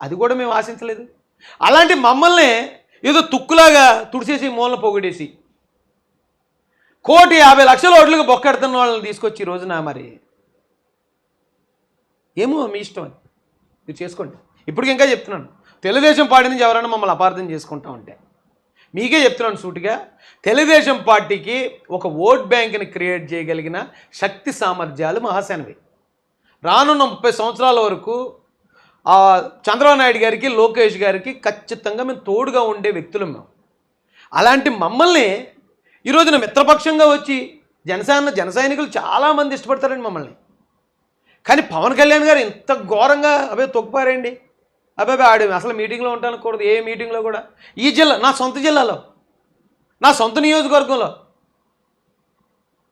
అది కూడా మేము ఆశించలేదు. అలాంటి మమ్మల్ని ఏదో తుక్కులాగా తుడిసేసి మూలన పొగిడేసి 1,50,00,000 ఓట్లకు బొక్కెడుతున్న వాళ్ళని తీసుకొచ్చి ఈ రోజున మరి ఏమో మీ ఇష్టం, అది మీరు చేసుకోండి. ఇప్పటికి ఇంకా చెప్తున్నాను, తెలుగుదేశం పార్టీ నుంచి ఎవరైనా మమ్మల్ని అపార్థం చేసుకుంటా ఉంటే మీకే చెప్తున్నాను సూటిగా, తెలుగుదేశం పార్టీకి ఒక ఓట్ బ్యాంక్ని క్రియేట్ చేయగలిగిన శక్తి సామర్థ్యాలు మహాసేనవి. రానున్న 30 సంవత్సరాల వరకు చంద్రబాబు నాయుడు గారికి, లోకేష్ గారికి ఖచ్చితంగా మేము తోడుగా ఉండే వ్యక్తులు మేము. అలాంటి మమ్మల్ని ఈ రోజున మిత్రపక్షంగా వచ్చి జన సైనికులు చాలామంది ఇష్టపడతారండి మమ్మల్ని. కానీ పవన్ కళ్యాణ్ గారు ఇంత ఘోరంగా తొక్కుపారండి. ఆడు అసలు మీటింగ్లో ఉంటానకూడదు, ఏ మీటింగ్లో కూడా. ఈ జిల్లా, నా సొంత జిల్లాలో, నా సొంత నియోజకవర్గంలో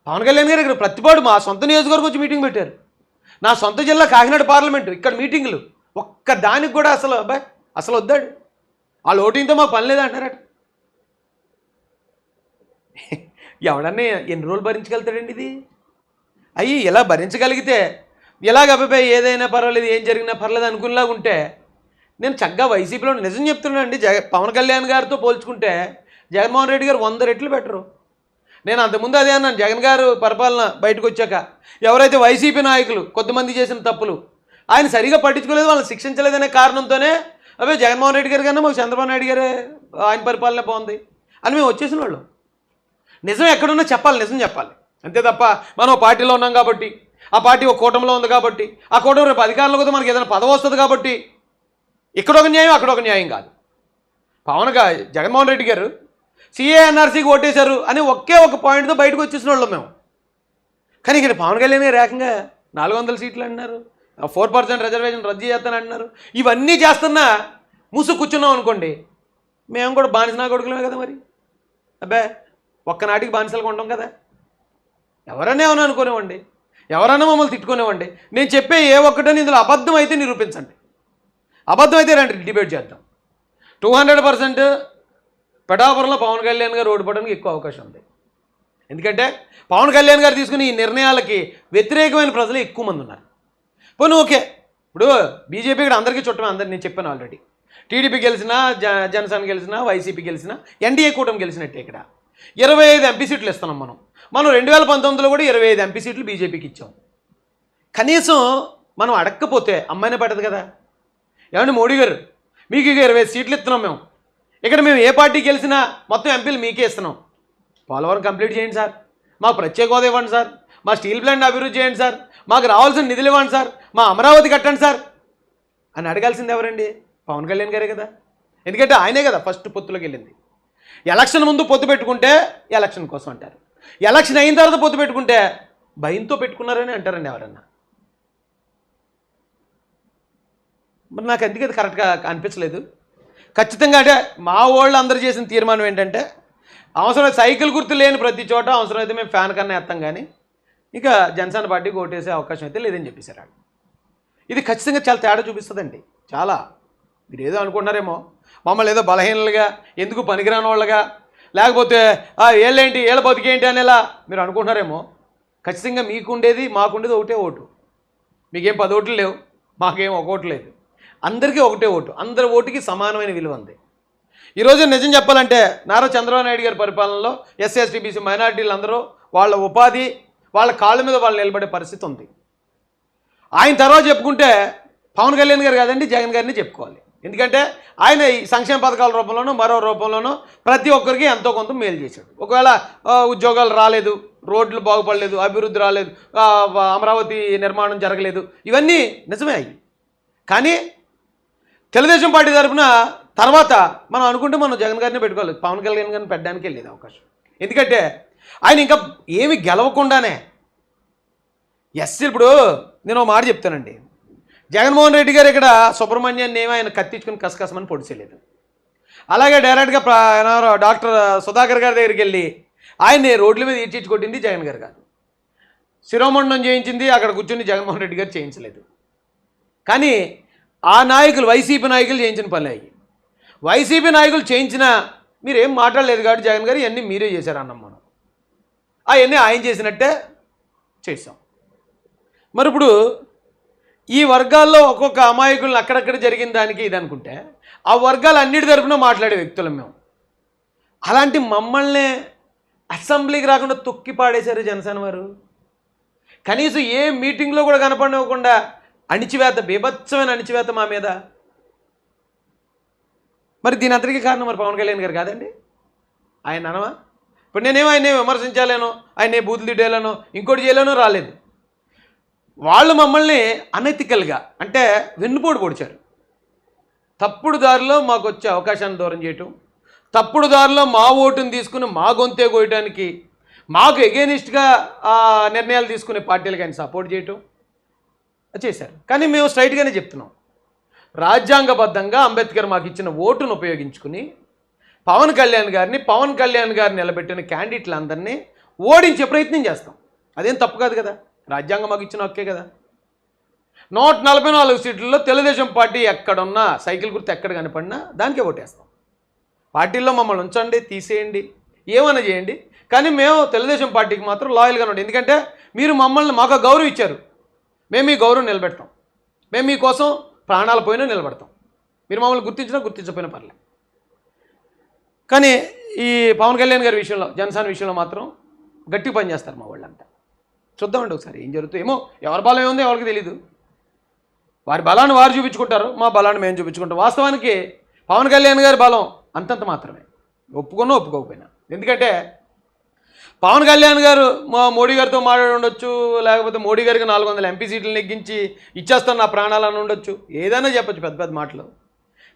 పవన్ కళ్యాణ్ గారు ఇక్కడ ప్రతిపాడు మా సొంత నియోజకవర్గం వచ్చి మీటింగ్ పెట్టారు. నా సొంత జిల్లా కాకినాడ పార్లమెంటు, ఇక్కడ మీటింగులు ఒక్క దానికి కూడా అసలు వద్దాడు. వాళ్ళ ఓటింగ్తో మాకు పని లేదా అంటారట. ఎవడన్నా ఎన్ని రోజులు భరించగలుగుతాడండి ఇది? ఇలా భరించగలిగితే ఇలాగ ఏదైనా పర్వాలేదు, ఏం జరిగినా పర్లేదు అనుకునేలాగా ఉంటే నేను చక్కగా వైసీపీలో నిజం చెప్తున్నాను అండి. పవన్ కళ్యాణ్ గారితో పోల్చుకుంటే జగన్మోహన్ రెడ్డి గారు 100 రెట్లు బెటరు. నేను అంతకుముందు అదే అన్నాను, జగన్ గారు పరిపాలన బయటకు వచ్చాక ఎవరైతే వైసీపీ నాయకులు కొద్దిమంది చేసిన తప్పులు ఆయన సరిగా పట్టించుకోలేదు, వాళ్ళని శిక్షించలేదనే కారణంతోనే జగన్మోహన్ రెడ్డి గారి కన్నా మాకు చంద్రబాబు నాయుడు గారే ఆయన పరిపాలన బాగుంది అని మేము వచ్చేసిన వాళ్ళు. నిజం ఎక్కడున్నా చెప్పాలి, నిజం చెప్పాలి, అంతే తప్ప మనం పార్టీలో ఉన్నాం కాబట్టి, ఆ పార్టీ ఒక కూటమిలో ఉంది కాబట్టి, ఆ కూటమి రేపు అధికారంలో కూడా మనకి ఏదైనా పదవి వస్తుంది కాబట్టి ఇక్కడ ఒక న్యాయం అక్కడ ఒక న్యాయం కాదు. జగన్మోహన్ రెడ్డి గారు సిఏఎన్ఆర్సీకి ఓటేశారు అని ఒకే ఒక పాయింట్తో బయటకు వచ్చేసిన వాళ్ళం మేము. కానీ ఇక్కడ పవన్ కళ్యాణ్ గారు ఏకంగా 400 సీట్లు అంటున్నారు, 4% రిజర్వేషన్ రద్దు చేస్తాను అంటున్నారు. ఇవన్నీ చేస్తున్నా మూసు కూర్చున్నాం అనుకోండి, మేము కూడా బానిసనా కొడుకులమే కదా మరి. ఒక్కనాటికి బానిసలుగా ఉంటాం కదా. ఎవరన్నా ఏమన్నా అనుకునేవ్వండి, ఎవరన్నా మమ్మల్ని తిట్టుకునేవ్వండి, నేను చెప్పే ఏ ఒక్కటని ఇందులో అబద్ధం అయితే నిరూపించండి. అబద్ధం అయితే రండి డిబేట్ చేద్దాం. 200% పిఠాపురంలో పవన్ కళ్యాణ్ గారు ఓడిపోవడానికి ఎక్కువ అవకాశం ఉంది. ఎందుకంటే పవన్ కళ్యాణ్ గారు తీసుకుని ఈ నిర్ణయాలకి వ్యతిరేకమైన ప్రజలు ఎక్కువ మంది ఉన్నారు. పోనీ ఓకే, ఇప్పుడు బీజేపీ ఇక్కడ అందరికీ చుట్టమే, అందరికీ నేను చెప్పాను ఆల్రెడీ. టీడీపీ గెలిచినా, జనసేన గెలిచినా, వైసీపీ గెలిచినా, ఎన్డీఏ కూటమి గెలిచినట్టే. ఇక్కడ 25 ఎంపీ సీట్లు ఇస్తున్నాం మనం. 2019లో కూడా 25 ఎంపీ సీట్లు బీజేపీకి ఇచ్చాం. కనీసం మనం అడగకపోతే అమ్మాయినే పడదు కదా. ఏమంటే మోడీ గారు మీకు ఇక 20 సీట్లు ఇస్తున్నాం మేము, ఇక్కడ మేము ఏ పార్టీ గెలిచినా మొత్తం ఎంపీలు మీకే ఇస్తున్నాం, పోలవరం కంప్లీట్ చేయండి సార్, మాకు ప్రత్యేక హోదా ఇవ్వండి సార్, మా స్టీల్ ప్లాంట్ అభివృద్ధి చేయండి సార్, మాకు రావాల్సిన నిధులు ఇవ్వండి సార్, మా అమరావతి కట్టండి సార్ అని అడగాల్సింది ఎవరండి? పవన్ కళ్యాణ్ గారే కదా. ఎందుకంటే ఆయనే కదా ఫస్ట్ పొత్తులోకి వెళ్ళింది. ఎలక్షన్ ముందు పొత్తు పెట్టుకుంటే ఎలక్షన్ కోసం అంటారు, ఎలక్షన్ అయిన తర్వాత పొత్తు పెట్టుకుంటే భయంతో పెట్టుకున్నారని అంటారండి ఎవరన్నా. మరి నాకు అందుకే అది కరెక్ట్గా అనిపించలేదు. ఖచ్చితంగా అంటే మా వాళ్ళు అందరూ చేసిన తీర్మానం ఏంటంటే అవసరం సైకిల్ గుర్తు లేని ప్రతి చోట అవసరమైతే మేము ఫ్యాన్ కన్నా ఎత్తాం, కానీ ఇక జనసేన పార్టీకి ఓటేసే అవకాశం అయితే లేదని చెప్పేశారు. ఇది ఖచ్చితంగా చాలా తేడా చూపిస్తుందండి. చాలా మీరు ఏదో అనుకుంటున్నారేమో మమ్మల్ని ఏదో బలహీనలుగా, ఎందుకు పనికిరాని వాళ్ళగా, లేకపోతే ఏళ్ళేంటి ఏళ్ళ బతికేంటి అనేలా మీరు అనుకుంటున్నారేమో. ఖచ్చితంగా మీకుండేది మాకుండేది ఒకటే ఓటు. మీకేం 10 ఓట్లు లేవు, మాకేం ఒక ఓటు లేదు. అందరికీ ఒకటే ఓటు, అందరి ఓటుకి సమానమైన విలువ ఉంది. ఈరోజు నిజం చెప్పాలంటే నారా చంద్రబాబు నాయుడు గారి పరిపాలనలో ఎస్సీ ఎస్టీ బీసీ మైనారిటీలు అందరూ వాళ్ళ ఉపాధి, వాళ్ళ కాళ్ళ మీద వాళ్ళు నిలబడే పరిస్థితి ఉంది. ఆయన తర్వాత చెప్పుకుంటే పవన్ కళ్యాణ్ గారు కాదండి, జగన్ గారిని చెప్పుకోవాలి. ఎందుకంటే ఆయన ఈ సంక్షేమ పథకాల రూపంలోనూ మరో రూపంలోనూ ప్రతి ఒక్కరికి ఎంతో కొంత మేలు చేశాడు. ఒకవేళ ఉద్యోగాలు రాలేదు, రోడ్లు బాగుపడలేదు, అభివృద్ధి రాలేదు, అమరావతి నిర్మాణం జరగలేదు, ఇవన్నీ నిజమే అయ్యి. కానీ తెలుగుదేశం పార్టీ తరఫున తర్వాత మనం అనుకుంటే మనం జగన్ గారిని పెట్టుకోవాలి, పవన్ కళ్యాణ్ గారిని పెట్టడానికి లేదు అవకాశం. ఎందుకంటే ఆయన ఇంకా ఏమి గెలవకుండానే ఇప్పుడు నేను ఒక మాట చెప్తానండి. జగన్మోహన్ రెడ్డి గారు ఇక్కడ సుబ్రహ్మణ్యాన్ని ఏమో ఆయన కత్తించుకుని కసకసమని పొడిచేయలేదు. అలాగే డైరెక్ట్గా డాక్టర్ సుధాకర్ గారి దగ్గరికి వెళ్ళి ఆయన్ని రోడ్ల మీద ఈడ్చిచ్చి కొట్టింది జగన్ గారు కాదు. శిరోమండనం చేయించింది అక్కడ కూర్చొని జగన్మోహన్ రెడ్డి గారు చేయించలేదు. కానీ ఆ నాయకులు, వైసీపీ నాయకులు చేయించిన పనులు అయ్యి. వైసీపీ నాయకులు చేయించినా మీరేం మాట్లాడలేదు కాబట్టి జగన్ గారు ఇవన్నీ మీరే చేశారు అన్నాం మనం. అవన్నీ ఆయన చేసినట్టే చేసాం. మరి ఇప్పుడు ఈ వర్గాల్లో ఒక్కొక్క అమాయకులను అక్కడక్కడ జరిగిన దానికి ఇది అనుకుంటే ఆ వర్గాలు అన్నిటి తరపున మాట్లాడే వ్యక్తులం మేము. అలాంటి మమ్మల్ని అసెంబ్లీకి రాకుండా తొక్కి పాడేశారు జనసేన వారు. కనీసం ఏ మీటింగ్లో కూడా కనపడనివ్వకుండా అణిచివేత, బీభత్సమైన అణిచివేత మా మీద. మరి దీని అందరికీ కారణం మరి పవన్ కళ్యాణ్ గారు కాదండి, ఆయన అనవా? ఇప్పుడు నేనేమో ఆయన్ని విమర్శించాలేనో, ఆయన బూతులు తిట్టేయాలనో, ఇంకోటి చేయలేనో రాలేదు. వాళ్ళు మమ్మల్ని అనెతికల్గా అంటే వెన్నుపోటు పొడిచారు. తప్పుడు దారిలో మాకు వచ్చే అవకాశాన్ని దూరం చేయటం, తప్పుడు దారిలో మా ఓటుని తీసుకుని మా గొంతే కోయటానికి, మాకు ఎగెనిస్ట్గా నిర్ణయాలు తీసుకునే పార్టీలకు ఆయన సపోర్ట్ చేయటం చేశారు. కానీ మేము స్ట్రైట్గానే చెప్తున్నాం, రాజ్యాంగబద్ధంగా అంబేద్కర్ మాకు ఇచ్చిన ఓటును ఉపయోగించుకుని పవన్ కళ్యాణ్ గారిని నిలబెట్టిన క్యాండిడేట్లందరినీ ఓడించే ప్రయత్నం చేస్తాం. అదేం తప్పు కాదు కదా, రాజ్యాంగం మాకు ఇచ్చిన హక్కే కదా. 144 సీట్లలో తెలుగుదేశం పార్టీ ఎక్కడున్నా, సైకిల్ గుర్తు ఎక్కడ కనపడినా దానికే ఓటేస్తాం. పార్టీల్లో మమ్మల్ని ఉంచండి, తీసేయండి, ఏమైనా చేయండి, కానీ మేము తెలుగుదేశం పార్టీకి మాత్రం లాయల్గా ఉండండి. ఎందుకంటే మీరు మమ్మల్ని మాకు గౌరవం ఇచ్చారు, మేము మీ గౌరవం నిలబెడతాం, మేము మీకోసం ప్రాణాలు పోయినా నిలబడతాం. మీరు మమ్మల్ని గుర్తించినా గుర్తించకపోయినా పర్లేదు. కానీ ఈ పవన్ కళ్యాణ్ గారి విషయంలో, జనసేన విషయంలో మాత్రం గట్టి పని చేస్తారు మా వాళ్ళంతా. చూద్దామండి ఒకసారి ఏం జరుగుతుందో. ఏమో ఎవరి బలం ఏముందో ఎవరికి తెలీదు. వారి బలాన్ని వారు చూపించుకుంటారు, మా బలాన్ని మేము చూపించుకుంటాం. వాస్తవానికి పవన్ కళ్యాణ్ గారి బలం అంతంత మాత్రమే, ఒప్పుకున్నా ఒప్పుకోకపోయినా. ఎందుకంటే పవన్ కళ్యాణ్ గారు మోడీ గారితో మాట్లాడి ఉండొచ్చు, లేకపోతే మోడీ గారికి 400 ఎంపీ సీట్లు నెగ్గించి ఇచ్చేస్తాను నా ప్రాణాలను ఉండొచ్చు, ఏదైనా చెప్పచ్చు పెద్ద పెద్ద మాటలు.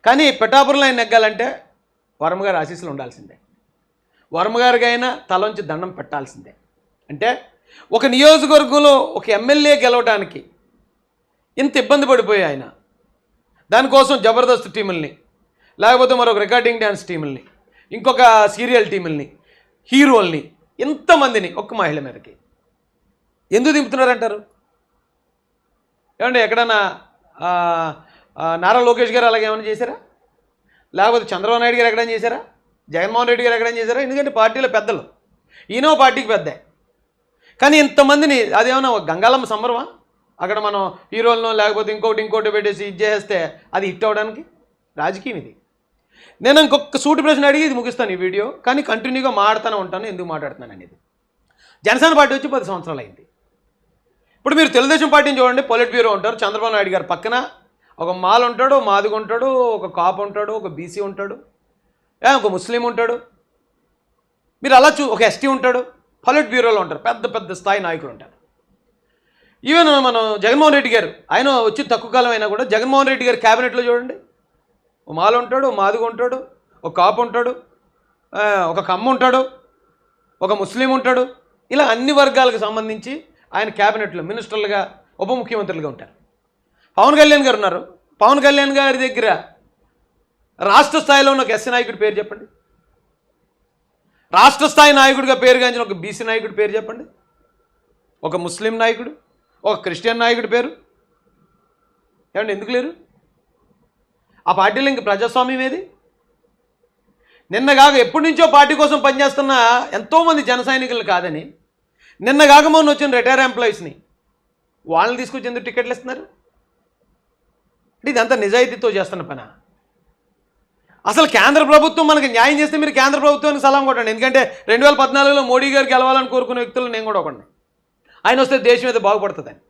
కానీ పిఠాపురంలో ఆయన నెగ్గాలంటే వర్మ గారి ఆశీస్సులు ఉండాల్సిందే, వర్మ గారికైనా తలంచి దండం పెట్టాల్సిందే. అంటే ఒక నియోజకవర్గంలో ఒక ఎమ్మెల్యే గెలవడానికి ఇంత ఇబ్బంది పడిపోయాయి ఆయన. దానికోసం జబర్దస్త్ టీముల్ని, లేకపోతే మరొక రికార్డింగ్ డ్యాన్స్ టీముల్ని, ఇంకొక సీరియల్ టీముల్ని, హీరోల్ని, ఇంతమందిని ఒక్క మహిళ మీదకి ఎందుకు దింపుతున్నారంటారు? ఏమంటే ఎక్కడన్నా నారా లోకేష్ గారు అలాగే ఏమైనా చేశారా? లేకపోతే చంద్రబాబు నాయుడు గారు ఎక్కడైనా చేశారా? జగన్మోహన్ రెడ్డి గారు ఎక్కడైనా చేశారా? ఎందుకంటే పార్టీలో పెద్దలు, ఈయనో పార్టీకి పెద్దే. కానీ ఇంతమందిని అదేమన్నా గంగాలమ్మ సంబరమా? అక్కడ మనం హీరోలను లేకపోతే ఇంకోటి పెట్టేసి ఇది చేస్తే అది హిట్ అవ్వడానికి? రాజకీయం ఇది. నేను ఇంకొక సూటి ప్రశ్న అడిగి ఇది ముగిస్తాను ఈ వీడియో, కానీ కంటిన్యూగా మాట్లాడుతూనే ఉంటాను. ఎందుకు మాట్లాడుతున్నాను అనేది, జనసేన పార్టీ వచ్చి 10 సంవత్సరాలు అయింది. ఇప్పుడు మీరు తెలుగుదేశం పార్టీని చూడండి, పొలిట్ బ్యూరో ఉంటారు, చంద్రబాబు నాయుడు గారు పక్కన ఒక మాల ఉంటాడు, మాదిగ ఉంటాడు, ఒక కాపు ఉంటాడు, ఒక బీసీ ఉంటాడు, ఒక ముస్లిం ఉంటాడు, మీరు అలా ఒక ఎస్టీ ఉంటాడు, పొలిట్ బ్యూరోలో ఉంటారు, పెద్ద పెద్ద స్థాయి నాయకులు ఉంటారు. ఈవెన్ మనం జగన్మోహన్ రెడ్డి గారు, ఆయన వచ్చి తక్కువ కాలం అయినా కూడా జగన్మోహన్ రెడ్డి గారు క్యాబినెట్లో చూడండి, ఓ మాల ఉంటాడు, ఓ మాదిగ ఉంటాడు, ఒక కాపు ఉంటాడు, ఒక కమ్మ ఉంటాడు, ఒక ముస్లిం ఉంటాడు, ఇలా అన్ని వర్గాలకు సంబంధించి ఆయన క్యాబినెట్లో మినిస్టర్లుగా, ఉప ముఖ్యమంత్రులుగా ఉంటారు. పవన్ కళ్యాణ్ గారు ఉన్నారు, పవన్ కళ్యాణ్ గారి దగ్గర రాష్ట్ర స్థాయిలో ఉన్న ఒక ఎస్సీ నాయకుడి పేరు చెప్పండి, రాష్ట్ర స్థాయి నాయకుడిగా పేరుగాంచిన ఒక బీసీ నాయకుడి పేరు చెప్పండి, ఒక ముస్లిం నాయకుడు, ఒక క్రిస్టియన్ నాయకుడి పేరు ఏమండి ఎందుకు లేరు? ఆ పార్టీలో ఇంక ప్రజాస్వామ్యం ఏది? నిన్నగాక ఎప్పటి నుంచో పార్టీ కోసం పనిచేస్తున్న ఎంతోమంది జన సైనికులు కాదని నిన్నగాక మొన్న వచ్చిన రిటైర్ ఎంప్లాయీస్ని వాళ్ళని తీసుకొచ్చి ఎందుకు టికెట్లు ఇస్తున్నారు? అంటే ఇదంతా నిజాయితీతో చేస్తున్న పని. అసలు కేంద్ర ప్రభుత్వం మనకి న్యాయం చేస్తే మీరు కేంద్ర ప్రభుత్వానికి సలాం కొట్టండి. ఎందుకంటే 2014లో మోడీ గారు గెలవాలని కోరుకునే వ్యక్తులు నేను కూడా ఒకడిని. ఆయన వస్తే దేశం మీద బాగుపడుతుందని.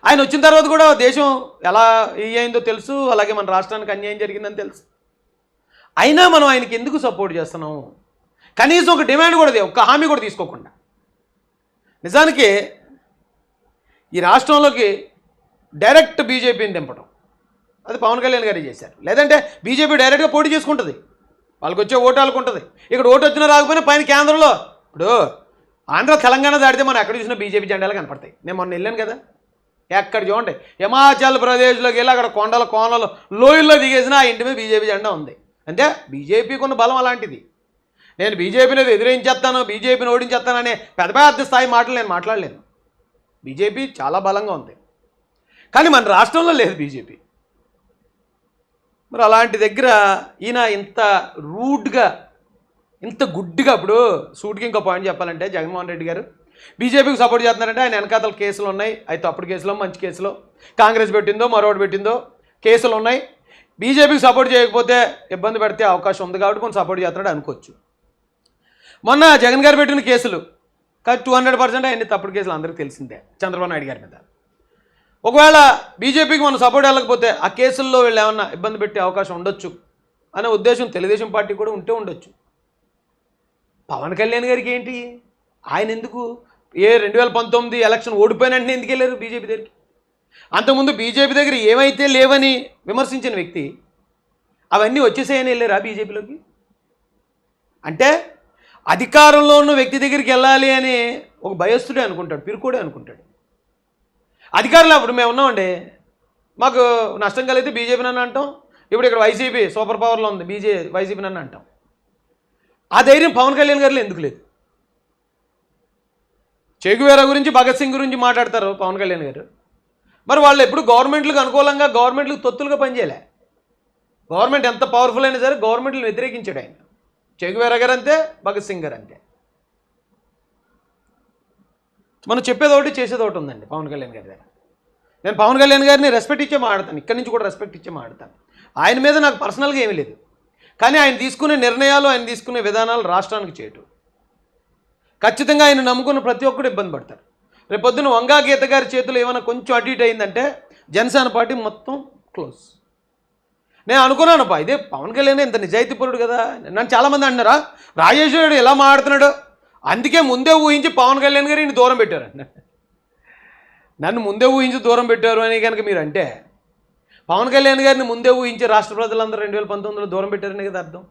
ఆయన వచ్చిన తర్వాత కూడా దేశం ఎలా అయిందో తెలుసు, అలాగే మన రాష్ట్రానికి అన్యాయం జరిగిందని తెలుసు. అయినా మనం ఆయనకి ఎందుకు సపోర్ట్ చేస్తున్నాము? కనీసం ఒక డిమాండ్ కూడా ఒక్క హామీ కూడా తీసుకోకుండా. నిజానికి ఈ రాష్ట్రంలోకి డైరెక్ట్ బీజేపీని దింపడం అది పవన్ కళ్యాణ్ గారు చేశారు. లేదంటే బీజేపీ డైరెక్ట్గా పోటీ చేసుకుంటుంది, వాళ్ళకి వచ్చే ఓటు వాళ్ళకు ఉంటుంది. ఇక్కడ ఓటు వచ్చినా రాకపోయినా పైన కేంద్రంలో ఇప్పుడు ఆంధ్ర తెలంగాణ దాటితే మనం ఎక్కడ చూసినా బీజేపీ జెండాలు కనపడతాయి. నేను మొన్న వెళ్ళాను కదా, ఎక్కడ చూడండి హిమాచల్ ప్రదేశ్లోకి వెళ్ళి అక్కడ కొండల కోనలు లోయల్లో దిగేసినా ఆ ఇంటి మీద బీజేపీ జెండా ఉంది. అంటే బీజేపీకి ఉన్న బలం అలాంటిది. నేను బీజేపీని ఎదిరించేస్తాను, బీజేపీని ఓడించేస్తాననే పెద్ద పెద్ద స్థాయి మాటలు నేను మాట్లాడలేను. బీజేపీ చాలా బలంగా ఉంది, కానీ మన రాష్ట్రంలో లేదు బీజేపీ. మరి అలాంటి దగ్గర ఈయన ఇంత రూడ్గా, ఇంత గుడ్డిగా, ఇప్పుడు సూట్కి ఇంకో పాయింట్ చెప్పాలంటే జగన్మోహన్ రెడ్డి గారు బీజేపీకి సపోర్ట్ చేస్తున్నారంటే ఆయన వెనకాతల కేసులు ఉన్నాయి. అవి తప్పుడు కేసులో మంచి కేసులో కాంగ్రెస్ పెట్టిందో మరొకటి పెట్టిందో కేసులు ఉన్నాయి. బీజేపీకి సపోర్ట్ చేయకపోతే ఇబ్బంది పెడితే అవకాశం ఉంది కాబట్టి కొంచెం సపోర్ట్ చేస్తున్నాడు అనుకోవచ్చు. మొన్న జగన్ గారు పెట్టిన కేసులు కానీ 200% అన్ని తప్పుడు కేసులు అందరికీ తెలిసిందే చంద్రబాబు నాయుడు గారి మీద. ఒకవేళ బీజేపీకి మనం సపోర్ట్ వెళ్ళకపోతే ఆ కేసుల్లో వీళ్ళు ఏమన్నా ఇబ్బంది పెట్టే అవకాశం ఉండొచ్చు అనే ఉద్దేశం తెలుగుదేశం పార్టీ కూడా ఉంటే ఉండొచ్చు. పవన్ కళ్యాణ్ గారికి ఏంటి, ఆయన ఎందుకు 2019 ఎలక్షన్ ఓడిపోయినట్టు ఎందుకు వెళ్ళారు బీజేపీ దగ్గరికి? అంతకుముందు బీజేపీ దగ్గర ఏమైతే లేవని విమర్శించిన వ్యక్తి అవన్నీ వచ్చేసాయని వెళ్ళారా బీజేపీలోకి? అంటే అధికారంలో ఉన్న వ్యక్తి దగ్గరికి వెళ్ళాలి అని ఒక భయస్థుడే అనుకుంటాడు, పిరుకోడే అనుకుంటాడు. అధికారులు అప్పుడు మేము ఉన్నామండి, మాకు నష్టం కలిగితే బీజేపీ నన్ను అంటాం. ఇప్పుడు ఇక్కడ వైసీపీ సూపర్ పవర్లో ఉంది, వైసీపీ నన్ను అంటాం. ఆ ధైర్యం పవన్ కళ్యాణ్ గారిలో ఎందుకు లేదు? చెగువేరా గురించి భగత్ సింగ్ గురించి మాట్లాడతారు పవన్ కళ్యాణ్ గారు. మరి వాళ్ళు ఎప్పుడు గవర్నమెంట్లకు అనుకూలంగా గవర్నమెంట్లకు తొత్తులుగా పనిచేయలే. గవర్నమెంట్ ఎంత పవర్ఫుల్ అయినా సరే గవర్నమెంట్లను వ్యతిరేకించాడు ఆయన. చెగువేరా గారు అంతే, భగత్ సింగ్ గారు అంతే. మనం చెప్పేది ఒకటి చేసేది ఒకటి ఉందండి పవన్ కళ్యాణ్ గారి దగ్గర. నేను పవన్ కళ్యాణ్ గారిని రెస్పెక్ట్ ఇచ్చే మాట్లాడతాను, ఇక్కడి నుంచి కూడా రెస్పెక్ట్ ఇచ్చే మాట్లాడతాను. ఆయన మీద నాకు పర్సనల్గా ఏమీ లేదు, కానీ ఆయన తీసుకునే నిర్ణయాలు, ఆయన తీసుకునే విధానాలు రాష్ట్రానికి చేయటం. ఖచ్చితంగా ఆయన నమ్ముకున్న ప్రతి ఒక్కరు ఇబ్బంది పడతారు. రేపొద్దున వంగా గీత గారి చేతులు ఏమైనా కొంచెం అటు ఇటు అయిందంటే జనసేన పార్టీ మొత్తం క్లోజ్. నేను అనుకున్నాను ఇదే పవన్ కళ్యాణ్ ఇంత నిజాయితీపరుడు కదా. నన్ను చాలామంది అంటున్నారా రాజేశ్వరుడు ఎలా మాట్లాడుతున్నాడు, అందుకే ముందే ఊహించి పవన్ కళ్యాణ్ గారు ఈయన దూరం పెట్టారు. నన్ను ముందే ఊహించి దూరం పెట్టారు అని కనుక మీరు అంటే, పవన్ కళ్యాణ్ గారిని ముందే ఊహించి రాష్ట్ర ప్రజలందరూ 2019లో దూరం పెట్టారనే కదా అర్థం.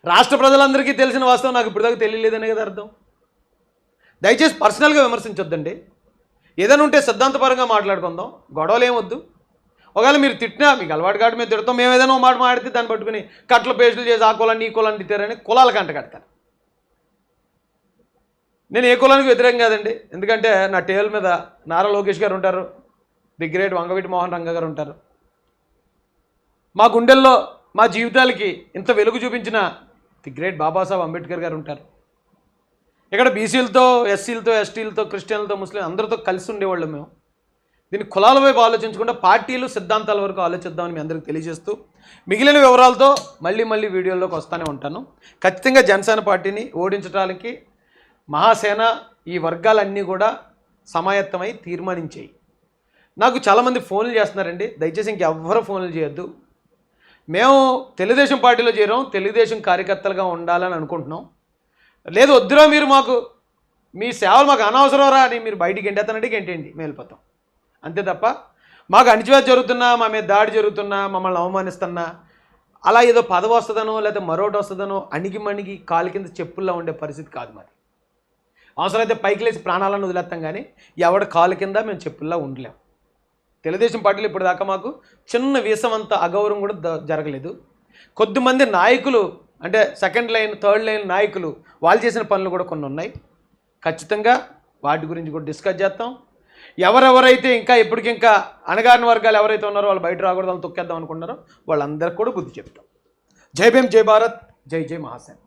రాష్ట్ర ప్రజలందరికీ తెలిసిన వాస్తవం నాకు ఇప్పటిదాకా తెలియలేదనే కదా అర్థం. దయచేసి పర్సనల్గా విమర్శించొద్దండి, ఏదైనా ఉంటే సిద్ధాంతపరంగా మాట్లాడుకుందాం, గొడవలు ఏమొద్దు. ఒకవేళ మీరు తిట్టినా మీకు అలవాటు కాదు, మేము తిడతాం, మేము ఏదైనా మాట మాడితే దాన్ని పట్టుకుని కట్ల పేస్టులు చేసి ఆ కులాన్ని ఈ కులాన్ని తిట్టారని కులాలకు అంట కడతారు. నేను ఏ కులానికి వ్యతిరేకం కాదండి, ఎందుకంటే నా టేబుల్ మీద నారా లోకేష్ గారు ఉంటారు, ది గ్రేట్ వంగవీటి మోహన్ రంగ గారు ఉంటారు. మా గుండెల్లో మా జీవితాలకి ఇంత వెలుగు చూపించిన ది గ్రేట్ బాబాసాహెబ్ అంబేద్కర్ గారు ఉంటారు. ఇక్కడ బీసీలతో, ఎస్సీలతో, ఎస్టీలతో, క్రిస్టియన్లతో, ముస్లిం అందరితో కలిసి ఉండేవాళ్ళం మేము. దీన్ని కులాల వైపు ఆలోచించకుండా పార్టీలు సిద్ధాంతాల వరకు ఆలోచిద్దామని మీ అందరికీ తెలియజేస్తూ మిగిలిన వివరాలతో మళ్ళీ వీడియోల్లోకి వస్తూనే ఉంటాను. ఖచ్చితంగా జనసేన పార్టీని ఓడించడానికి మహాసేన ఈ వర్గాలన్నీ కూడా సమాయత్తమై తీర్మానించాయి. నాకు చాలామంది ఫోన్లు చేస్తున్నారండి, దయచేసి ఇంకెవ్వరూ ఫోన్లు చేయొద్దు. మేము తెలుగుదేశం పార్టీలో చేరాం, తెలుగుదేశం కార్యకర్తలుగా ఉండాలని అనుకుంటున్నాం. లేదు వద్దురా, మీరు మాకు మీ సేవలు మాకు అనవసరం రా అని మీరు బయటికి గెంటేస్తానంటే గెంటేయండి, మేము వెళ్ళిపోతాం. అంతే తప్ప మాకు అణిచివేత జరుగుతున్నా, మా మీద దాడి జరుగుతున్నా, మమ్మల్ని అవమానిస్తున్నా, అలా ఏదో పదవి వస్తుందనో లేకపోతే మరొకటి వస్తుందనో అణిగి కాలు కింద చెప్పుల్లో ఉండే పరిస్థితి కాదు మాది. అవసరమైతే పైకి లేచి ప్రాణాలను వదిలేస్తాం, కానీ ఎవడ కాలు కింద మేము చెప్పుల్లా ఉండలేం. తెలుగుదేశం పార్టీలో ఇప్పుడు దాకా మాకు చిన్న వీసం అంత అగౌరవం కూడా జరగలేదు. కొద్దిమంది నాయకులు అంటే సెకండ్ లైన్ థర్డ్ లైన్ నాయకులు వాళ్ళు చేసిన పనులు కూడా కొన్ని ఉన్నాయి. ఖచ్చితంగా వాటి గురించి కూడా డిస్కస్ చేస్తాం. ఎవరెవరైతే ఇంకా ఇప్పటికింకా అణగారిన వర్గాలు ఎవరైతే ఉన్నారో వాళ్ళు బయట రాకూడదు, వాళ్ళు తొక్కేద్దాం అనుకుంటున్నారో వాళ్ళందరికీ కూడా బుద్ధి చెప్తాం. జై భీమ్, జై భారత్, జై జై మహాసేన.